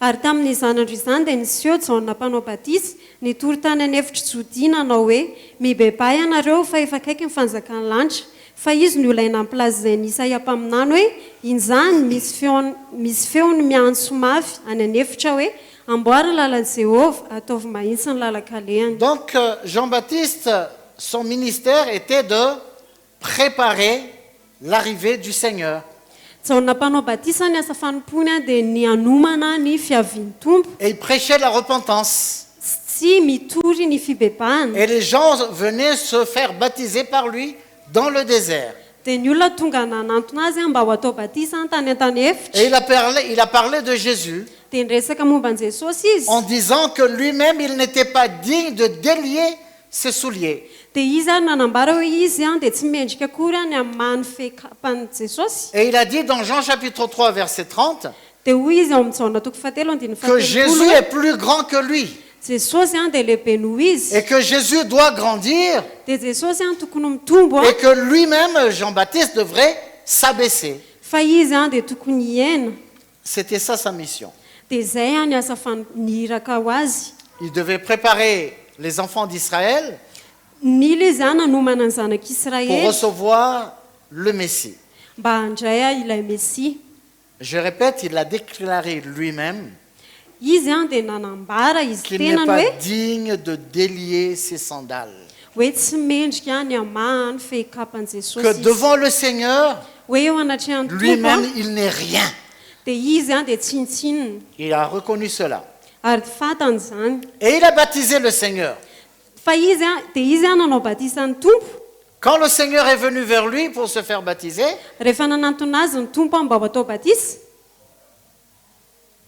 Ary tamin'ny zanandro izany dia niseho Jaona mpanao batisy nitory tany any efitra Jodiana nanao hoe mibebahy ianareo fa efa akaiky ny fanjakan'ny lanitra fa izy no ilaina ampilaza izay ny Isaia mpaminany hoe inzany misy feony miantso mafy any anefitra hoe amboary ny lalan'i Jéhovah ataovy mahitsy ny lalan-kalehany. Donc Jean-Baptiste, son ministère était de préparer l'arrivée du Seigneur. Jaona mpanao batisa ny asa fanompony a dia ny anomana ny fiavian'ny tompo. Et il prêchait la repentance. Tsy mitory ny fibebahana. Et les gens venaient se faire baptiser par lui dans le désert. Dia ny olona tonga nanantona azy mba ho atao batisa tany an-tany efitra. Et il a parlé de Jésus Dia niresaka momba an'i Jesosy izy. en disant que lui-même, il n'était pas digne de délier ses souliers. Dia izy ary nanambara hoe izy dia tsy mendrika akory ny amin'ny fekapany Jesosy. Et il a dit dans Jean chapitre 3 verset 30 Dia hoy izy ao amin'ny Jaona toko fahatelo andiny que Jésus fahatelo. est plus grand que lui Jesosy dia lehibe noho izy. et que Jésus doit grandir Dia Jesosy tokony mitombo et que lui-même, Jean-Baptiste, devrait s'abaisser. fa izy dia tokony hiena. C'était ça sa mission. Dia izay ny asa niraka ho azy. Il devait préparer les enfants d'Israël Nila izy nanomana ny pour zanak'Israël recevoir le Messie. mba handray ilay Mesia. Je répète, il a déclaré lui-même Izy dia nanambara izy qu'il n'est tenany pas hoe digne de délier ses sandales. hoe tsy mendrika ny amaha ny fehikapan'i Que Jesosy izy. devant le Seigneur, Hoe eo anatrehan'ny tompo lui-même, il n'est rien. dia izy dia tsinitsinina Il a reconnu cela. ary fantany izany. Et il a baptisé le Seigneur. Fa izy dia izy nanao batisan'ny tompo. Quand le Seigneur est venu vers lui pour se faire baptiser, Rehefa nanantona azy ny tompo mba ho atao batisa,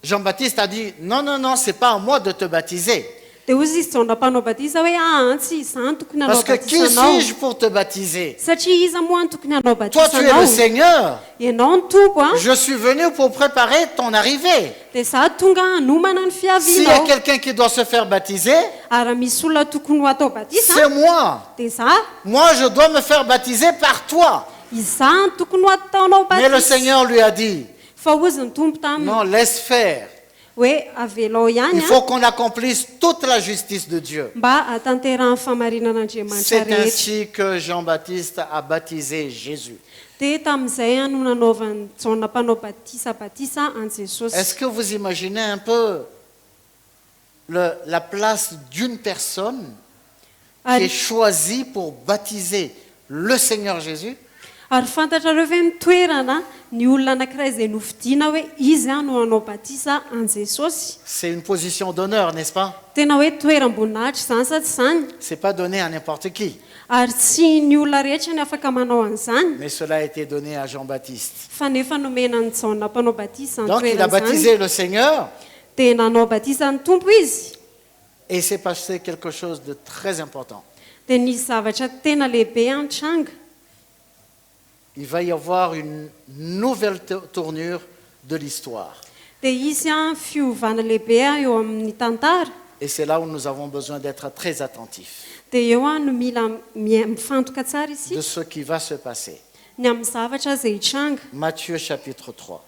Jean-Baptiste a dit, non, non, non, c'est pas à moi de te baptiser. dia hozy izy Jaona mpanao batisa hoe tsy izany tokony hanao Parce que qui batisanao. suis-je pour te baptiser? Satria iza moa ny tokony hanao Toi, tu es le batisanao. Seigneur. Ianao ny tompo Je suis venu pour préparer ton arrivée. dia za tonga hanomana ny S'il y a fiavianao. quelqu'un qui doit se faire baptiser, Ary raha misy olona tokony ho atao batisa c'est moi. dia za Moi, je dois me faire baptiser par toi. iza ny tokony ho ataonao Mais le batisa. Seigneur lui a dit, Fa ozy ny tompo taminy non, laisse faire. hoe avelao ihany Il faut qu'on accomplisse toute la justice de Dieu. mba hatanterahany famarinan'Andriamanitra C'est rehetra. ainsi que Jean-Baptiste a baptisé Jésus. Dia tamin'izay no nanaovan'ny Jaona mpanao batisa an'i Jesosy. Est-ce que vous imaginez un peu la place d'une personne qui est choisie pour baptiser le Seigneur Jésus? Ary fantatrareo ve ny toerana ny olona anankiray izay novidiana hoe izy no hanao batisa an'i Jesosy. C'est une position d'honneur, n'est-ce pas? Tena hoe toeram-boninahitra izany sa tsy izany. C'est pas donné à n'importe qui, Ary tsy ny olona rehetra ny afaka manao an'izany. mais cela a été donné à Jean-Baptiste. Fa nefa nomena ny Jaona mpanao batisa ny Donc il a toerana izany. baptisé le Seigneur Dia nanao batisa ny tompo izy. et il s'est passé quelque chose de très important. Dia nisy zavatra tena lehibe antranga. Il va y avoir une nouvelle tournure de l'histoire. Dia isy fiovana lehibe eo amin'ny tantara. Et c'est là où nous avons besoin d'être très attentifs Dia eo no mila mifantoka tsara de isika ce qui va se passer. ny amin'ny zavatra izay hitranga. Matthieu chapitre 3.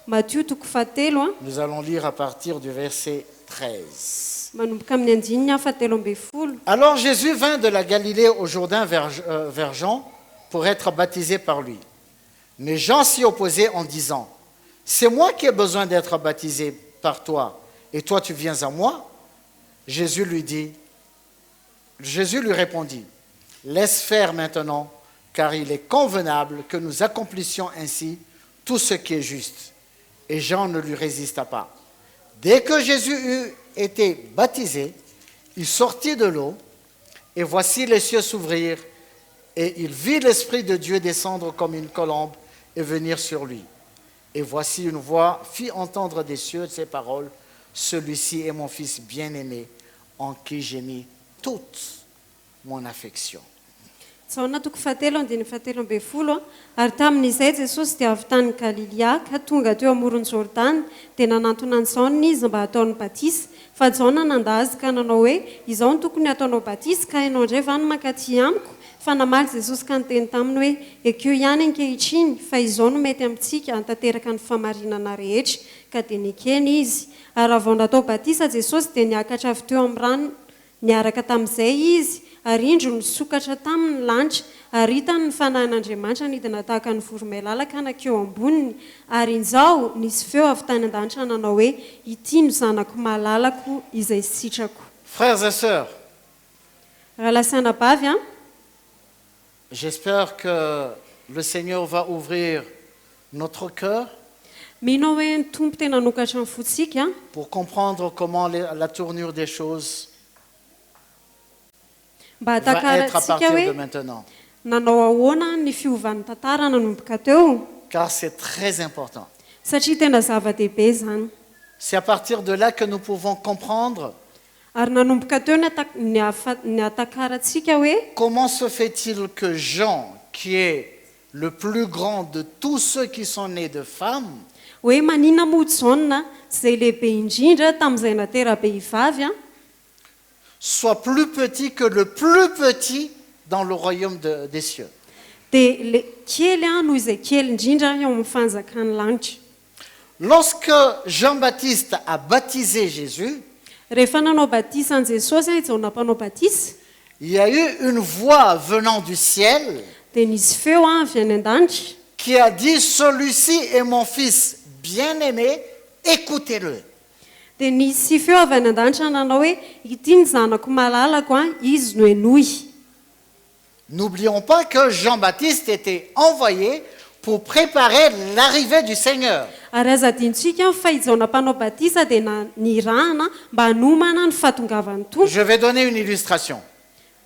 Matthieu toko fahatelo a, Nous allons lire à partir du verset 13. manomboka amin'ny andininy fahatelo amby folo. Alors Jésus vint de la Galilée au Jourdain vers Jean pour être baptisé par lui. Mais Jean s'y opposait en disant, « C'est moi qui ai besoin d'être baptisé par toi, et toi tu viens à moi ?» Jésus lui répondit, « Laisse faire maintenant, car il est convenable que nous accomplissions ainsi tout ce qui est juste. » Et Jean ne lui résista pas. Dès que Jésus eut été baptisé, il sortit de l'eau, et voici les cieux s'ouvrir, et il vit l'Esprit de Dieu descendre comme une colombe et venir sur lui. Et voici une voix fit entendre des cieux ces paroles, « Celui-ci est mon Fils bien-aimé, en qui j'ai mis toute mon affection. » Tsaona toko fahatelo andiny fahatelo amby folo a, ary tamin'izay Jesosy dia avy tany Galilea ka tonga teo amoron'ny Jordana dia nanantona ny Jaona izy mba hataony batisa. Fa Jaona nandazy ka nanao hoe izao no tokony hataonao batisa ka ianao indray va no mankaty amiko. Fa namaly Jesosy ka niteny taminy hoe ekeo ihany ankehitriny fa izao no mety amintsika hantanteraka ny famarinana rehetra ka dia nikeny izy. Ary avao natao batisa Jesosy dia niakatra avy teo amin'ny rano niaraka tamin'izay izy. Ary indro nisokatra tamin'ny lanitra, ary hitany ny fanahin'Andriamanitra nidina tahaka ny voromailala nakeo amboniny, ary inzao nisy feo avy tany an-danitra nanao hoe ity no zanako malalako izay sitrako. Frères et sœurs, Rahalasana bavy a, j'espère que le Seigneur va ouvrir notre cœur mino hoe ny tompo tena nokatra ny fotsika pour comprendre comment la tournure des choses mba va être à hatakarantsika partir de hoe maintenant. nanao ahoana ny fiovan'ny tantara nanomboka teo, Car c'est très important. satria tena zava-dehibe zany. C'est à partir de là que nous pouvons comprendre Ary nanomboka teo ny hatakarantsika hoe comment se fait-il que Jean, qui est le plus grand de tous ceux qui sont nés de femmes, hoe manina moa Jaona izay lehibe indrindra tamin'izay natera-behivavy a, soit plus petit que le plus petit dans le royaume des cieux. dia kely a noho izay kely indrindra eo amin'ny fanjakan'ny lanitra. Lorsque Jean-Baptiste a baptisé Jésus, Rehefa nanao batisa an Jesosy a Jaona mpanao batisa, il y a eu une voix venant du ciel dia nisy feo a avy any an-danitra qui a dit, celui-ci est mon fils bien-aimé, écoutez-le. dia nisy feo avy any an-danitra nanao hoe ity ny zanako malalako a, izy no enoy. N'oublions pas que Jean-Baptiste était envoyé pour préparer l'arrivée du Seigneur. Ary aza adintsika fa i Jaona mpanao batisa dia nirahana mba hanomana ny fahatongavan'ny tompo. Je vais donner une illustration.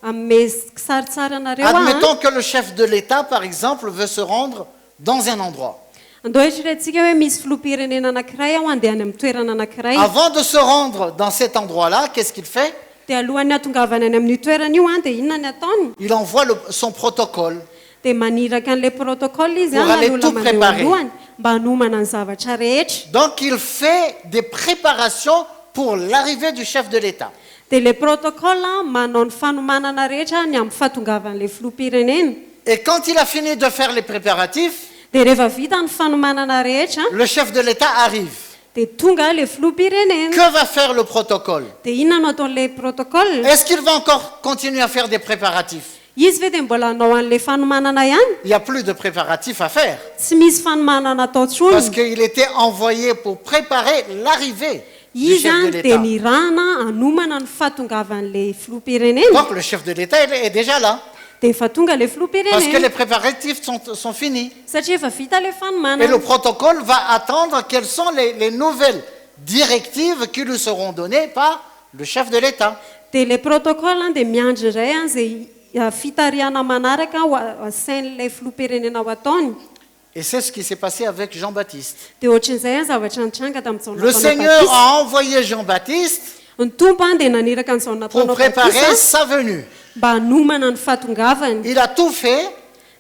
Ame kisaritsara anareo a, Admettons que le chef de l'État, par exemple, veut se rendre dans un endroit. andao eritreretintsika hoe misy filoham-pirenena anankiray ao andehany amin'ny toerana anankiray. Avant de se rendre dans cet endroit-là, qu'est-ce qu'il fait? Dia alohan'ny hatongavany any amin'ny toerana io a, dia inona ny ataony? Il envoie son protocole. Dia maniraka an'ilay protocole izy Pour a aller aloha tout mandeha préparer. alohany mba hanomana ny zavatra rehetra. Donc il fait des préparations pour l'arrivée du chef de l'État. Dia ilay protocole a manao ny fanomanana rehetra ny amin'ny fahatongavan'ilay filoham-pirenena. Et quand il a fini de faire les préparatifs, Dia rehefa vita ny fanomanana rehetra le chef de l'État arrive. dia tonga ilay filoham-pirenena. Que va faire le protocole? Dia inona no ataon'ilay protocole? Est-ce qu'il va encore continuer à faire des préparatifs? Izy ve dia mbola hanao an'ilay fanomanana ihany? Il n'y a plus de préparatifs à faire. Tsy misy fanomanana atao Parce tsony. qu'il était envoyé pour préparer l'arrivée du Izy chef de a dia l'État. nirahana hanomana ny fahatongavan'ilay filoham-pirenena. Donc le chef de l'État est déjà là. Dia efa tonga ilay Parce que filoham-pirenena les préparatifs sont finis. satria efa vita ilay Et le fanomanana. protocole va attendre quelles sont les nouvelles directives qui lui seront données par le chef de l'État. Dia ilay protocole a dia miandry iray a izay fitariana manaraka ho asain'ilay filoham-pirenena ho ataony. Et c'est ce qui s'est passé avec Jean-Baptiste. Dia ohatran'izay a zavatra nitranga tamin'ny Jaona Le mpanao Seigneur batisa. a envoyé Jean-Baptiste Ny tompo a dia naniraka ny Jaona pour mpanao préparer batisa sa venue. mba hanomana ny fahatongavany. Il a tout fait.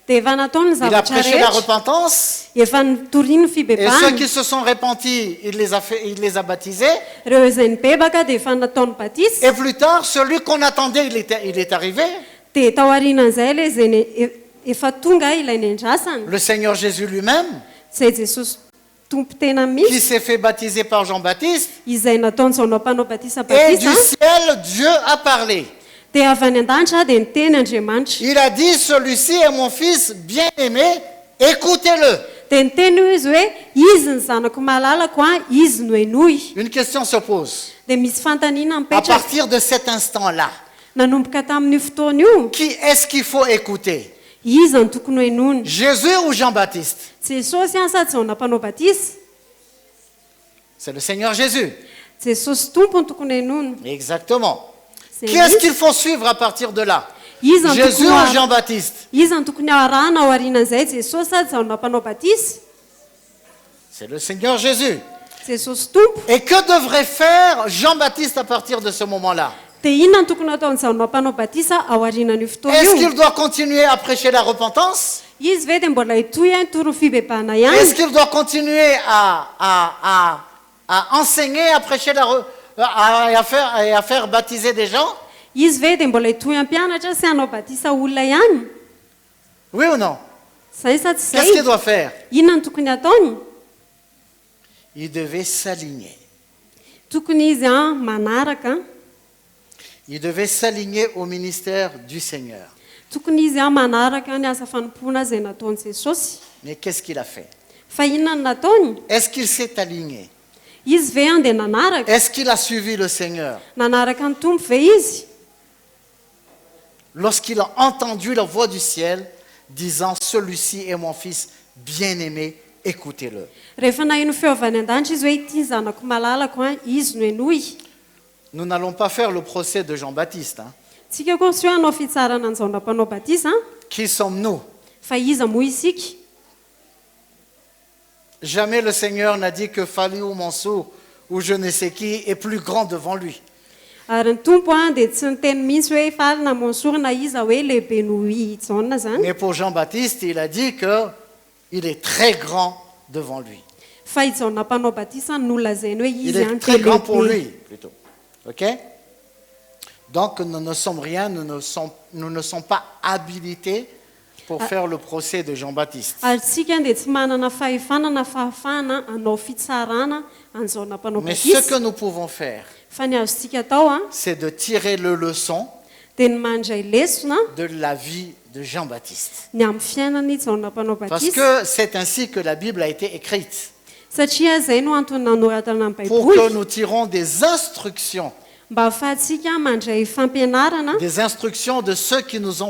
Dia efa nataony ny Il a zavatra prêché la rehetra. repentance. Efa nitoriany ny Et ceux fibebahana. qui se sont repentis, il les a baptisés. Ireo izay nibebaka dia efa nataony batisa. Et plus tard, celui qu'on attendait, il est arrivé. Dia tao aorianan'izay ilay izay efa tonga ilainy andrasany Le Seigneur Jésus lui-même, zay jesosy tompo tena qui misy s'est fait baptiser par Jean-Baptiste, izay nataon'izao mpanao batisa et du batisa ciel, Dieu a parlé. dia avy any an-danitra dia niteny Andriamanitra Il a dit, celui-ci est mon fils bien-aimé, écoutez-le. dia niteny io izy hoe izy ny zanako malalako izy no enoy Une question se pose. dia misy fantaniana À mipetraka partir de cet instant-là, nanomboka tamin'io fotoana io qui est-ce qu'il faut écouter? izy ny tokony ho enony Jésus ou Jean-Baptiste? jesosy any sady zaona mpanao batisa C'est le Seigneur Jésus. jesosy tompo ny tokony enony Exactement. Zay Qui est-ce misy. qu'il faut suivre à partir de là? izy ny Jésus tokony ou ho- Jean-Baptiste? izy ny tokony arahana ao aorianan'izay jesosy sady zaona mpanao batisa C'est le Seigneur Jésus. jesosy tompo Et que devrait faire Jean-Baptiste à partir de ce moment-là? dia inona ny tokony ataony zaona mpanao batisa ao aorianan'io fotoana Est-ce io qu'il doit continuer à prêcher la repentance? izy ve dia mbola hitoy any toro fibebahana Est-ce ihany qu'il doit continuer à enseigner, à prêcher et à faire baptiser des gens? izy ve dia mbola hitoy ampianatra sy hanao batisa olona ihany Oui ou non? zay sa tsy Qu'est-ce qu'il zay doit faire? inona ny tokony ataony Il devait s'aligner. tokony izy manaraka Il devait s'aligner au ministère du Seigneur. tokony izy manaraka ny asa fanompoana zay nataony jesosy Mais qu'est-ce qu'il a fait? fa inona ny nataony Est-ce qu'il s'est aligné? izy ve dia nanaraka Est-ce qu'il a suivi le Seigneur? nanaraka ny tompo ve izy Lorsqu'il a entendu la voix du ciel disant, celui-ci est mon fils bien-aimé, écoutez-le. rehefa nahino feo avy any an-danitra izy hoe ity zanako malalako izy no enoy Nous n'allons pas faire le procès de Jean-Baptiste. Hein. tsika koa sy hoe hanao fitsarana ny zaona mpanao batisa Qui sommes-nous? fa iza moa isika Jamais le Seigneur n'a dit que Faliou Mansour ou je ne sais qui est plus grand devant lui. ary ny tompo dia tsy niteny mihitsy hoe falina monsorona iza hoe lehibe no jaona zany Mais pour Jean-Baptiste, il a dit qu'il est très grand devant lui. fa ijaona mpanao batisa ny olona zany hoe Il izy est très grand pour lehibe lui, plutôt. OK? Donc, nous ne sommes rien, nous ne sommes pas habilités pour faire le procès de Jean-Baptiste. ary tsika dia tsy manana fahefanana fahafahana hanao fitsarana an'zaona mpanao Mais ce batisa que nous pouvons faire, fa ny azontsika atao c'est de tirer le leçon dia ny mandray lesona de la vie de Jean-Baptiste. ny amin'ny fiainany jaona mpanao Parce batisa que c'est ainsi que la Bible a été écrite. satria zay no antony nanoratana amin'ny Pour que baiboly nous tirons des instructions, mba ahafahantsika mandray fampianarana des instructions de ceux qui nous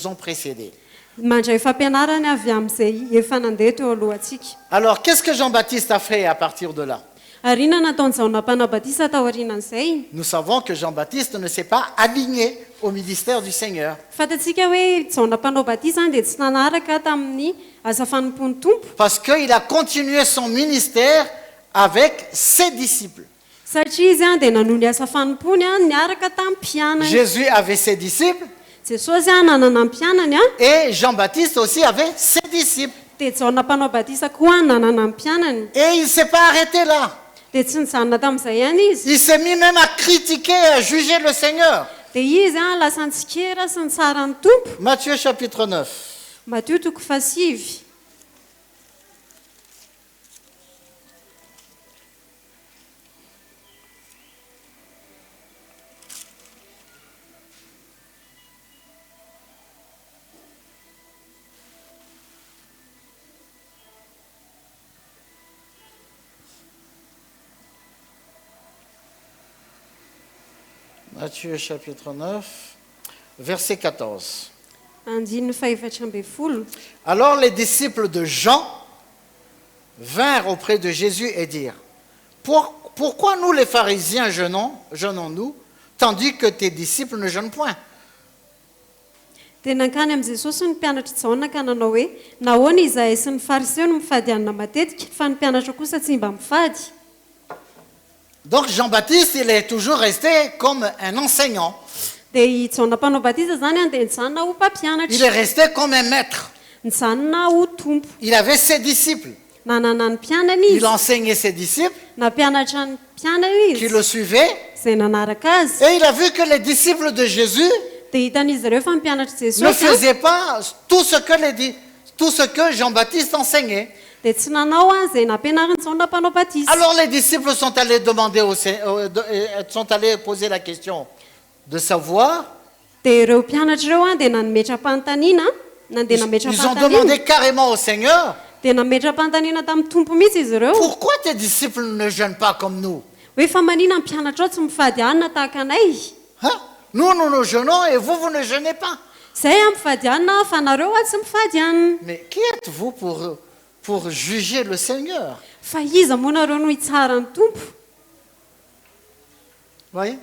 ont précédés. mandray fampianarana avy amin'izay efa nandeha teo alohantsika Alors, qu'est-ce que Jean-Baptiste a fait à partir de là? ary inona nataony zaona mpanao batisa tao aorianan'izay Nous savons que Jean-Baptiste ne s'est pas aligné au ministère du Seigneur. fantatsika hoe zaona mpanao batisa dia tsy nanaraka tamin'ny asa fanompony tompo Parce qu'il a continué son ministère avec ses disciples. satria izy dia nanohy ny asa fanompony niaraka tamin'ny mpianany Jésus avait ses disciples jesosy nanana mpianany et Jean-Baptiste aussi avait ses disciples. dia zaona mpanao batisa koa nanana mpianany Et il ne s'est pas arrêté là. dia tsy nijanona tamin'izay ihany izy Il s'est mis même à critiquer, à juger le Seigneur. dia izy lasa nitsikera sy ny tsara ny tompo Matthieu chapitre 9. Matio toko fasivy Matthieu chapitre 9, verset 14. andininy faefatra amby folo Alors les disciples de Jean vinrent auprès de Jésus et dirent, pourquoi nous les pharisiens jeûnons-nous, tandis que tes disciples ne jeûnent point? dia nankany amin'i jesosy ny mpianatra jaona ka nanao hoe nahoana izahay sy ny fariseo no mifady anina matetika fa ny mpianatra kosa tsy mba mifady Donc Jean-Baptiste, il est toujours resté comme un enseignant. dia i jaona mpanao batisa zany dia nijanona ho Il mpampianatra est resté comme un maître. nijanona ho tompo Il avait ses disciples. nanana ny mpianany Il izy enseignait ses disciples nampianatra ny mpianany qui izy le suivaient. zay nanaraka azy Et il a vu que les disciples de Jésus dia dia hitan'izy ireo fa mpianatra ne Jesosy faisaient pas tout ce que Jean-Baptiste enseignait. dia tsy nanao izay nampianarin' Jaona mpanao batisy. Alors les disciples sont allés sont allés poser la question de savoir. Dia ireo mpianatra ireo dia nametra-panontaniana, nandeha Ils ont nametra-panontaniana. demandé carrément au Seigneur, Dia nametra-panontaniana tamin'ny tompo mihitsy izy ireo. pourquoi tes disciples ne jeûnent pas comme nous? Hoe fa manina ny mpianatra ao tsy mifady hanina tahaka anay? Hein? Nous jeûnons et vous ne jeûnez pas. Izay mifady hanina fa nareo tsy mifady hanina. Mais qui êtes-vous pour juger le Seigneur? Fa iza moa nareo no hitsara ny tompo? Voyez?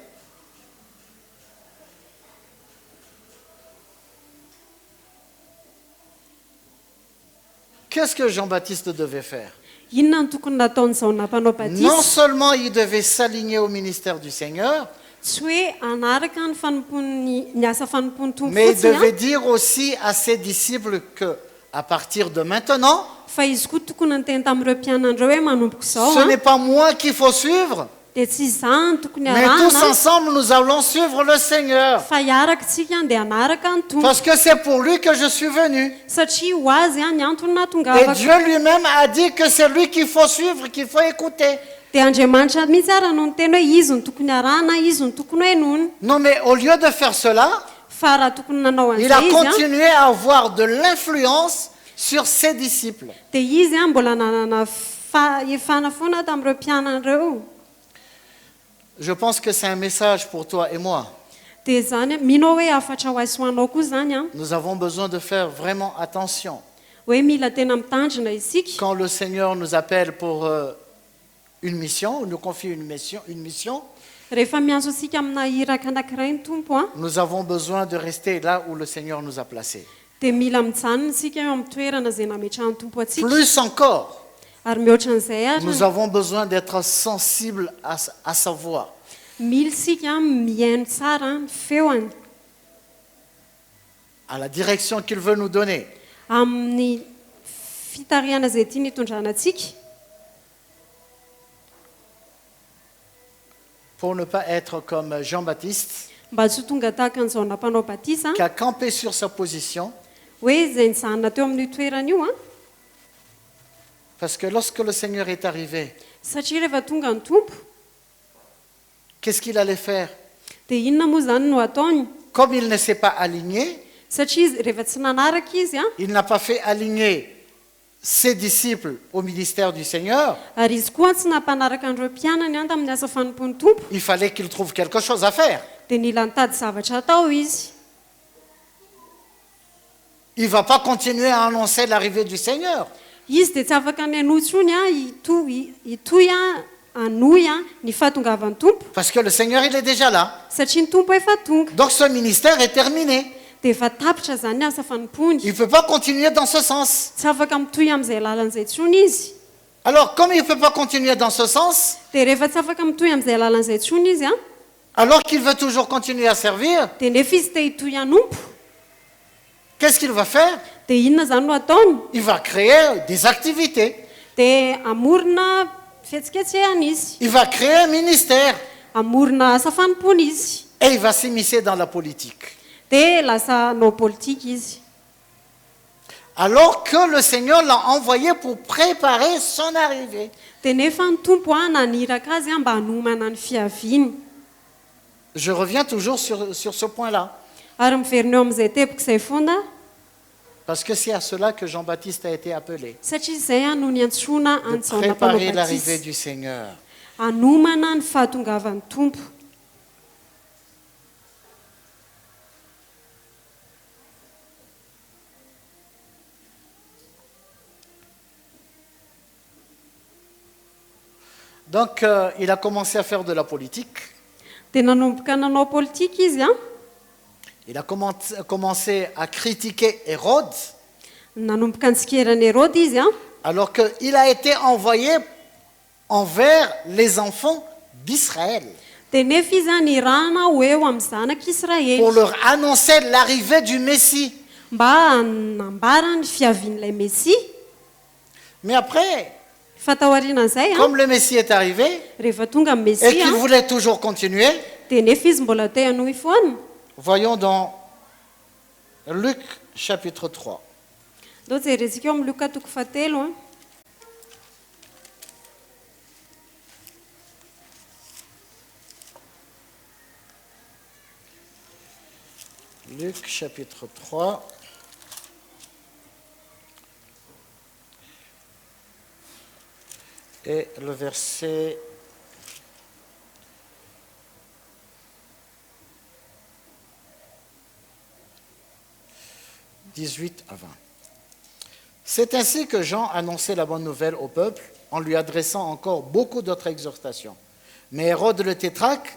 Qu'est-ce que Jean-Baptiste devait faire? Inona ny tokony nataony Jaona mpanao Non batisy? seulement il devait s'aligner au ministère du Seigneur, Tsy hoe anaraka ny fanompon'ny ny asa fanompon'ny tompo mais il fotsiny devait dire aussi à ses disciples que, à partir de maintenant, fa izy koa tokony ny teny tamin'ireo mpianandreo hoe manomboko izao ce n'est pas moi qu'il faut suivre, dia tsy izany tokony mais tous arahana ensemble nous allons suivre le Seigneur. fa hiaraka tsika dia hanaraka ny tompo Parce que c'est pour lui que je suis venu. satria ho azy ny antony Et natongavako. Dieu lui-même a dit que c'est lui qu'il faut suivre, qu'il faut écouter. Dia Andriamanitra mihitsy ara no niteny hoe izy ny tokony arahana, izy ny tokony henona. Non, mais au lieu de faire cela, Fa raha tokony nanao il a an'izay izy continué à avoir de l'influence sur ses disciples. dia izy mbola nanana efana foana tamin'ireo mpianan'ireo. Je pense que c'est un message pour toi et moi. Dia zany minao hoe afatra ho azy ho anao koa zany Nous avons besoin de faire vraiment attention. hoe mila tena mitandrina isika. Quand le Seigneur nous appelle pour une mission, ou nous confie une mission, Rehefa miantso asika amina iraka anankiray ny tompo nous avons besoin de rester là où le Seigneur nous a placés. dia mila mijanona isika eo amin'ny toerana izay nametrahan'ny tompo atsika. Plus encore, Ary mihoatra an'izay nous ary avons besoin d'être sensibles à sa voix. mila isika mihaino tsara ny feoany À la direction qu'il veut nous donner. amin'ny fitariana izay tiany hitondrana antsika Pour ne pas être comme Jean-Baptiste, mba tsy ho tonga tahaka ny Jaona mpanao batisa qui a campé sur sa position, hoe izay nijanona teo amin'ny toerana io parce que lorsque le Seigneur est arrivé, satria rehefa tonga ny tompo qu'est-ce qu'il allait faire? dia inona moa zany no ataony? Comme il ne s'est pas aligné, Satria izy rehefa tsy nanaraka izy il n'a pas fait aligner ses disciples au ministère du Seigneur, ary izy koa tsy nampanaraka an'ireo mpianany tamin'ny asa fanompon'ny tompo il fallait qu'il trouve quelque chose à faire. dia nila nitady zavatra atao izy. Il ne va pas continuer à annoncer l'arrivée du Seigneur. Izy dia tsy afaka ny hanotsony hitoy hanoy ny fahatongavan'ny tompo Parce que le Seigneur, il est déjà là. satria ny tompo efa tonga Donc ce ministère est terminé. dia efa tapitra zany asa fanompony. Il ne peut pas continuer dans ce sens. Tsy afaka mitohy amin'izay lalan'izay tsony izy. Alors, comme il ne peut pas continuer dans ce sens, Dia rehefa tsy afaka mitohy amin'izay lalan'izay tsony izy alors qu'il veut toujours continuer à servir, dia nefa izy te hitohy hanompo qu'est-ce qu'il va faire? dia inona zany no ataony? Il va créer des activités. Dia amorona fihetsiketsehana izy, Il va créer un ministère. amorona asa fanompony izy, Et il va s'immiscer dans la politique. dia lasa nao politika izy. Alors que le Seigneur l'a envoyé pour préparer son arrivée. Dia nefa ny tompo naniraka azy mba hanomana ny fiaviany. Je reviens toujours sur ce point-là. Ary miverina eo amin'izay tepiko izay foana Parce que c'est à cela que Jean-Baptiste a été appelé. satria izay no niantsoana De any Jaona préparer mpanao l'arrivée batisy du Seigneur. hanomana ny fahatongavan'ny tompo. Donc, il a commencé à faire de la politique. Dia nanomboka nanao politika izy Il a commencé à critiquer Hérode, nanomboka nitsikeran'ny Hérode izy alors qu'il a été envoyé envers les enfants d'Israël dia nefa izy nirahana ho eo amin'ny zanak'Israely pour leur annoncer l'arrivée du Messie. mba hanambara ny fiavian'ilay Mesia. Mais après, Fa taorian'izay comme le Messie est arrivé rehefa tonga et Mesia qu'il voulait toujours continuer, dia nefa izy mbola te hanohy foana. voyons dans Luc chapitre 3. Andao jerentsika eo amin'ny Loka toko fahatelo a. Luc chapitre 3. Et le verset 18 à 20. C'est ainsi que Jean annonçait la bonne nouvelle au peuple en lui adressant encore beaucoup d'autres exhortations. Mais Hérode le tétrarque,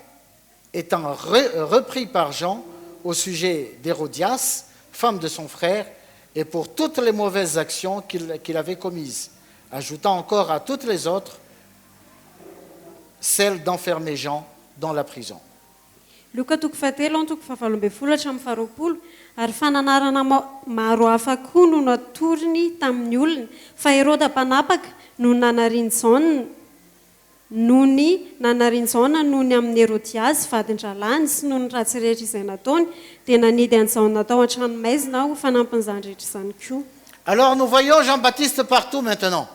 étant repris par Jean au sujet d'Hérodias, femme de son frère, et pour toutes les mauvaises actions qu'il avait commises, ajoutant encore à toutes les autres celle d'enfermer Jean dans la prison. Loka toko fahatelo toko fahavalo ambin'ny folo hatramin'ny faharoapolo ary fananarana maro hafa koa no natoriny tamin'ny olona fa Hérode mpanapaka no nanariany Jaona noho ny amin'ny Hérodiasy vadin-dralany sy noho ny ratsy rehetra izay nataony dia nanidy any Jaona tao an-tranomaizina ho fanampin'izany rehetra izany koa. Alors nous voyons Jean-Baptiste partout maintenant.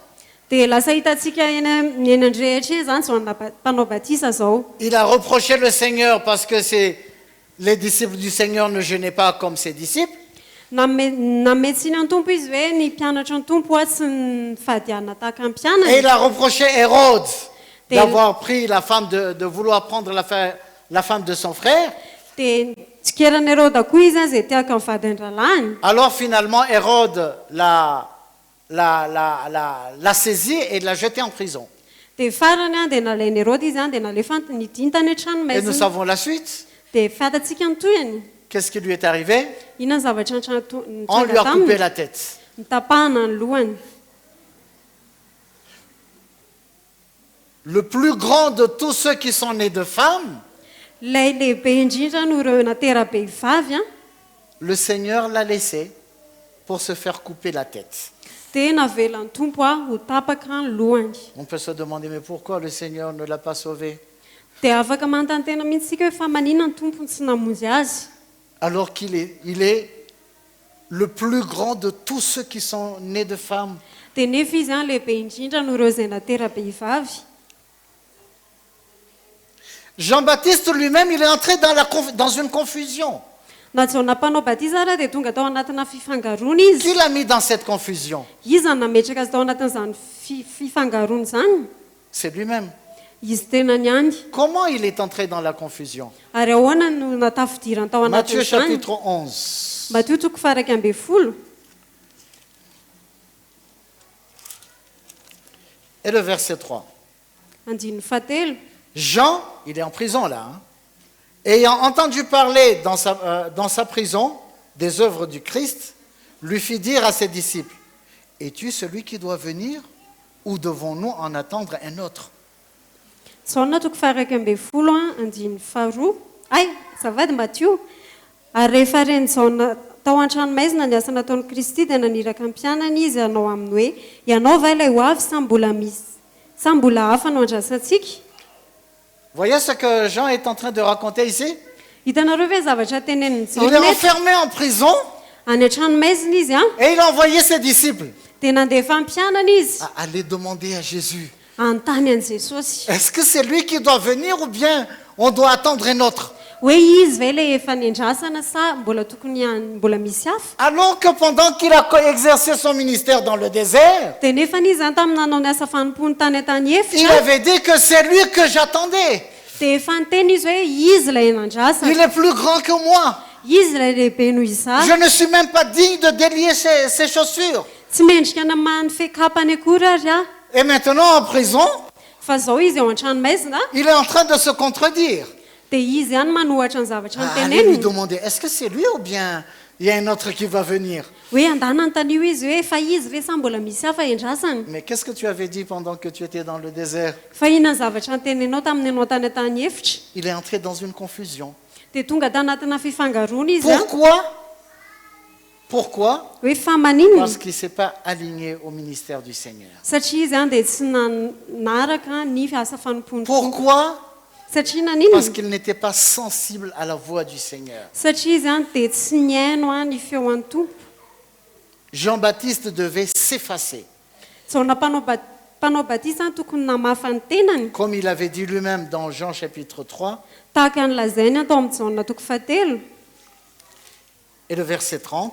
Dia lasa hitantsika eny andrehetra eny zany Jaona mpanao batisa zao. Il a reproché le Seigneur parce que les disciples du Seigneur ne jeûnaient pas comme ses disciples. Nametsiny an tompo izy hoe ny mpianatra ny tompo tsy ny fahadiana tahaka ny mpianana. Et il a reproché Hérode d'avoir pris la femme, de vouloir prendre la femme de son frère. Dia tsikerana Hérode koa izy zay tiaka ny vadin-dralany. Alors finalement Hérode l'a saisi et l'a jeté en prison. Dia farany dia nalainy Hérode izy dia nalefa nidintany Et nous an-tranomaizina. savons la suite. Dia fatatsika ny toyany. Qu'est-ce qui lui est arrivé? Inona ny zavatra On lui a coupé la tête. nitapahana ny lohany. Le plus grand de tous ceux qui sont nés de femmes, Ilay lehibe indrindra no ireo natera-behivavy a. le Seigneur l'a laissé pour se faire couper la tête. Dia navela ny tompo a ho tapaka ny lohany. On peut se demander, mais pourquoi le Seigneur ne l'a pas sauvé? Dia afaka manontany tena mihitsysika hoe fa manina ny tompony tsy namonjy azy. Alors qu'il est le plus grand de tous ceux qui sont nés de femmes. Dia nefa izy a lehibe indrindra no ireo izay natera-behivavy. Jean-Baptiste lui-même, il est entré dans une confusion. Na Jaona mpanao batisa ara dia tonga tao anatina fifangaroana izy. Qui l'a mis dans cette confusion? Izy no nametraka azy tao anatin'izany fifangaroana izany. C'est lui-même. Izy tena niany. Comment il est entré dans la confusion? Ary ahoana no natafidirany tao Matthieu anatin'izany. chapitre 11. Matthieu toko faha 12. Et le verset 3. Andininy fahatelo. Jean, il est en prison là, hein, ayant entendu parler dans sa prison des œuvres du Christ, lui fit dire à ses disciples, es-tu celui qui doit venir ou devons-nous en attendre un autre? Jaona toko faha 12 andininy faharoa. Ay, zavady Matthieu. Ary rehefa reny Jaona tao an-tranomaizina ny asa nataon'i Kristy dia naniraka ny mpianany izy hanao aminy hoe ianao va ilay ho avy sa mbola hafa no andrasantsika. Voyez ce que Jean est en train de raconter ici? Hitanareo ve zavatra tenenin'ny Il est Jaona enfermé en prison any an-tranomaizina izy a. et il a envoyé ses disciples Dia nandefa ny mpianana izy à aller demander à Jésus, anontany an'i Jesosy est-ce que c'est lui qui doit venir ou bien on doit attendre un autre? hoe izy ve ilay efa niandrasana sa mbola tokony mbola misy hafa. Alors que pendant qu'il a exercé son ministère dans le désert, Dia nefa izy zany tamin'ny nanao ny asa fanompony tany an-tany il efitra avait dit que c'est lui que j'attendais. dia efa niteny izy hoe izy ilay nandrasana. Il est plus grand que moi. Izy ilay lehibe noho izaho. Je ne suis même pas digne de délier ses chaussures. Tsy mendrika namany fekapany akory ary aho. Et maintenant en prison, Fa zao izy eo an-tranomaizina il est en train de se contredire. dia izy ihany manohatra ny zavatra Allez lui niteneniny. demander, est-ce que c'est lui ou bien il y a un autre qui va venir? Hoe andana antanio izy hoe fa izy ve sa mbola misy hafa endrasany. Mais qu'est-ce que tu avais dit pendant que tu étais dans le désert? Fa inona ny zavatra nitenenao tamin'ny anao tany an-tany efitra. Il est entré dans une confusion. Dia tonga tanatina fifangaroana izy a. Pourquoi? Hoe fa maninona. Parce qu'il ne s'est pas aligné au ministère du Seigneur. Satria izy dia tsy nanaraka ny asa fanompony. Pourquoi? satria parce nanino qu'il n'était pas sensible à la voix du Seigneur. satria izy any dia tsy niaino a ny feoan'ny tompo Jean-Baptiste devait s'effacer. zaona mpanao batisa any tokony namafa ny tenany Comme il avait dit lui-même dans Jean chapitre 3 tahaka ny lazainy atao amin'ny jaona toko fahatelo et le verset 30.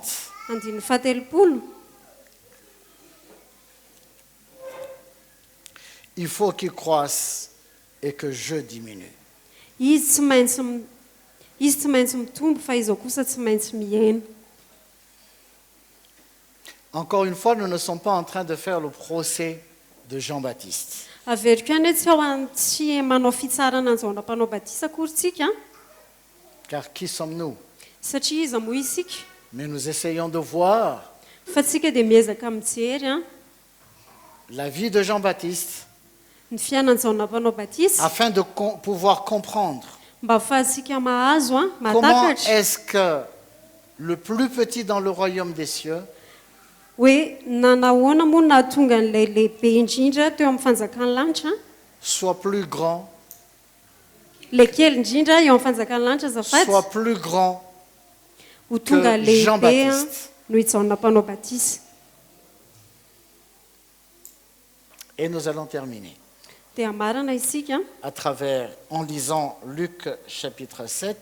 andiny fahatelopolo Il faut qu'il croisse et que je diminue. izy tsy maintsy mitombo fa izaho kosa tsy maintsy miaina Encore une fois, nous ne sommes pas en train de faire le procès de Jean-Baptiste. averiko ihany hoe tsy ao tsy manao fitsarana anjaona mpanao batisa akory tsika Car qui sommes-nous? satria iza moa isika Mais nous essayons de voir fa tsika dia miezaka mijery a la vie de Jean-Baptiste ny fiainanjaona mpanao batisa afin de pouvoir comprendre mba ahafahantsika mahazo a comment mahatakatra est-ce que le plus petit dans le royaume des cieux hoe nanahoana moa nahatonga n'ilay lehibe indrindra teo amin'ny fanjakany lanitra soit plus grand, le kely indrindra eo amin'ny fanjakany lanitra zafady soit plus grand ho tonga que lehibe a Jean-Baptiste. no hijaona mpanao batisa Et nous allons terminer dia marana isika à travers, en lisant Luc chapitre 7,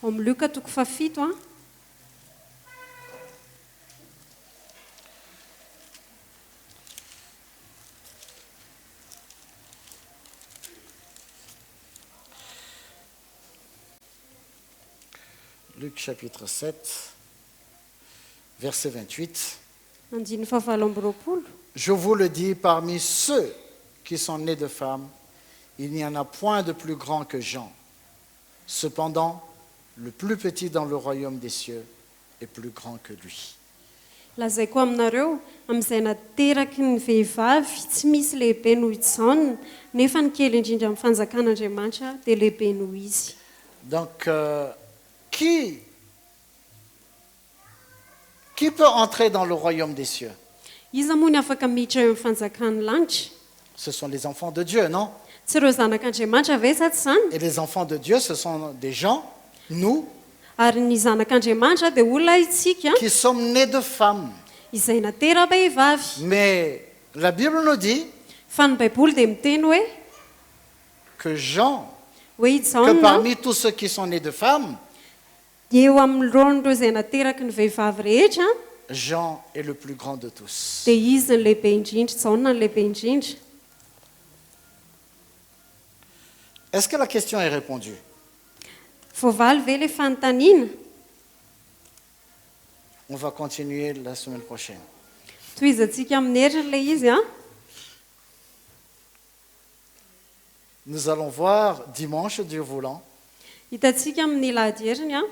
ao amin'ny loka toko fafito a Luc chapitre 7, verset 28. andiny fahavalo amby roapolo Je vous le dis, parmi ceux qui sont nés de femmes, il n'y en a point de plus grand que Jean. Cependant, le plus petit dans le royaume des cieux est plus grand que lui. lazaiko aminareo amin'izay nateraky ny vehivavy tsy misy lehibe noho ijaonina nefa ny kely indrindra amin'ny fanjakan'andriamanitra dia lehibe noho izy Donc, qui peut entrer dans le royaume des cieux? iza moa ny afaka miditra eo amin'ny fanjakany lanitra Ce sont les enfants de Dieu, non? tsy ireo zanak'andriamanitra ve sa tsy zany Et les enfants de Dieu, ce sont des gens, nous, ary ny zanak'andriamanitra dia olona itsika qui sommes nés de femmes. izay natera-behivavy Mais la Bible nous dit fa ny baiboly dia miteny hoe que Jean, hoe que ijaonina parmi tous ceux qui sont nés de femmes, eo amin'ireo izay nateraky ny vehivavy rehetra Jean est le plus grand de tous. dia izy ny lehibe indrindra ijaonina ny lehibe indrindra Est-ce que la question est répondue? voavaly ve le fanontaniana On va continuer la semaine prochaine. toizantsika amin'ny heritra ilay izy a Nous allons voir dimanche, Dieu voulant, hitantsika amin'ny lahady a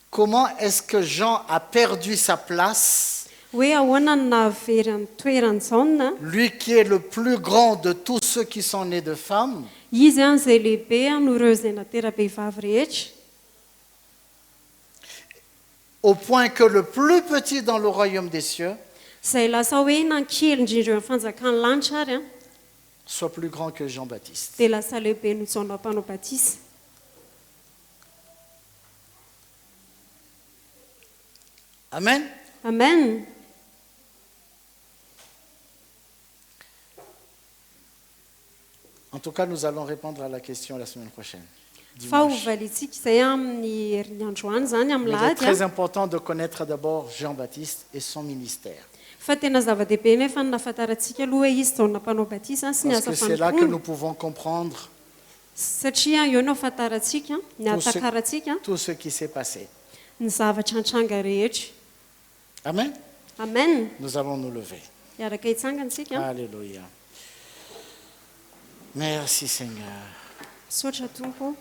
comment est-ce que Jean a perdu sa place, hoe ahoana ny nahavery amin'ny toerany jaonina lui qui est le plus grand de tous ceux qui sont nés de femmes, izy a izay lehibe a no ireo izay natera-behivavy rehetra au point que le plus petit dans le royaume des cieux izay lasa hoe nankely indrindra eo amin'ny fanjakany lanitra ary a soit plus grand que Jean-Baptiste. dia lasa lehibe no jaona mpanao batisa Amen. amen En tout cas, nous allons répondre à la question la semaine prochaine. fa Dimanche. hovalitsika izay amin'ny herinandroany zany amin'ny Mais il est lahady très a important de connaître d'abord Jean-Baptiste et son ministère. fa tena zava-dehibe nefa ny nahafantarantsika aloha hoe izy jaona mpanao batisa sy ny Parce asa que c'est là que nous fanompony pouvons comprendre satria eo no ahafantarantsika ny Tout ce- atakarantsika tout ce qui s'est passé. ny zavatra antranga rehetra Amen. amen Nous allons nous lever. iaraka hitsangantsika Alléluia. Merci Seigneur. sotra tompo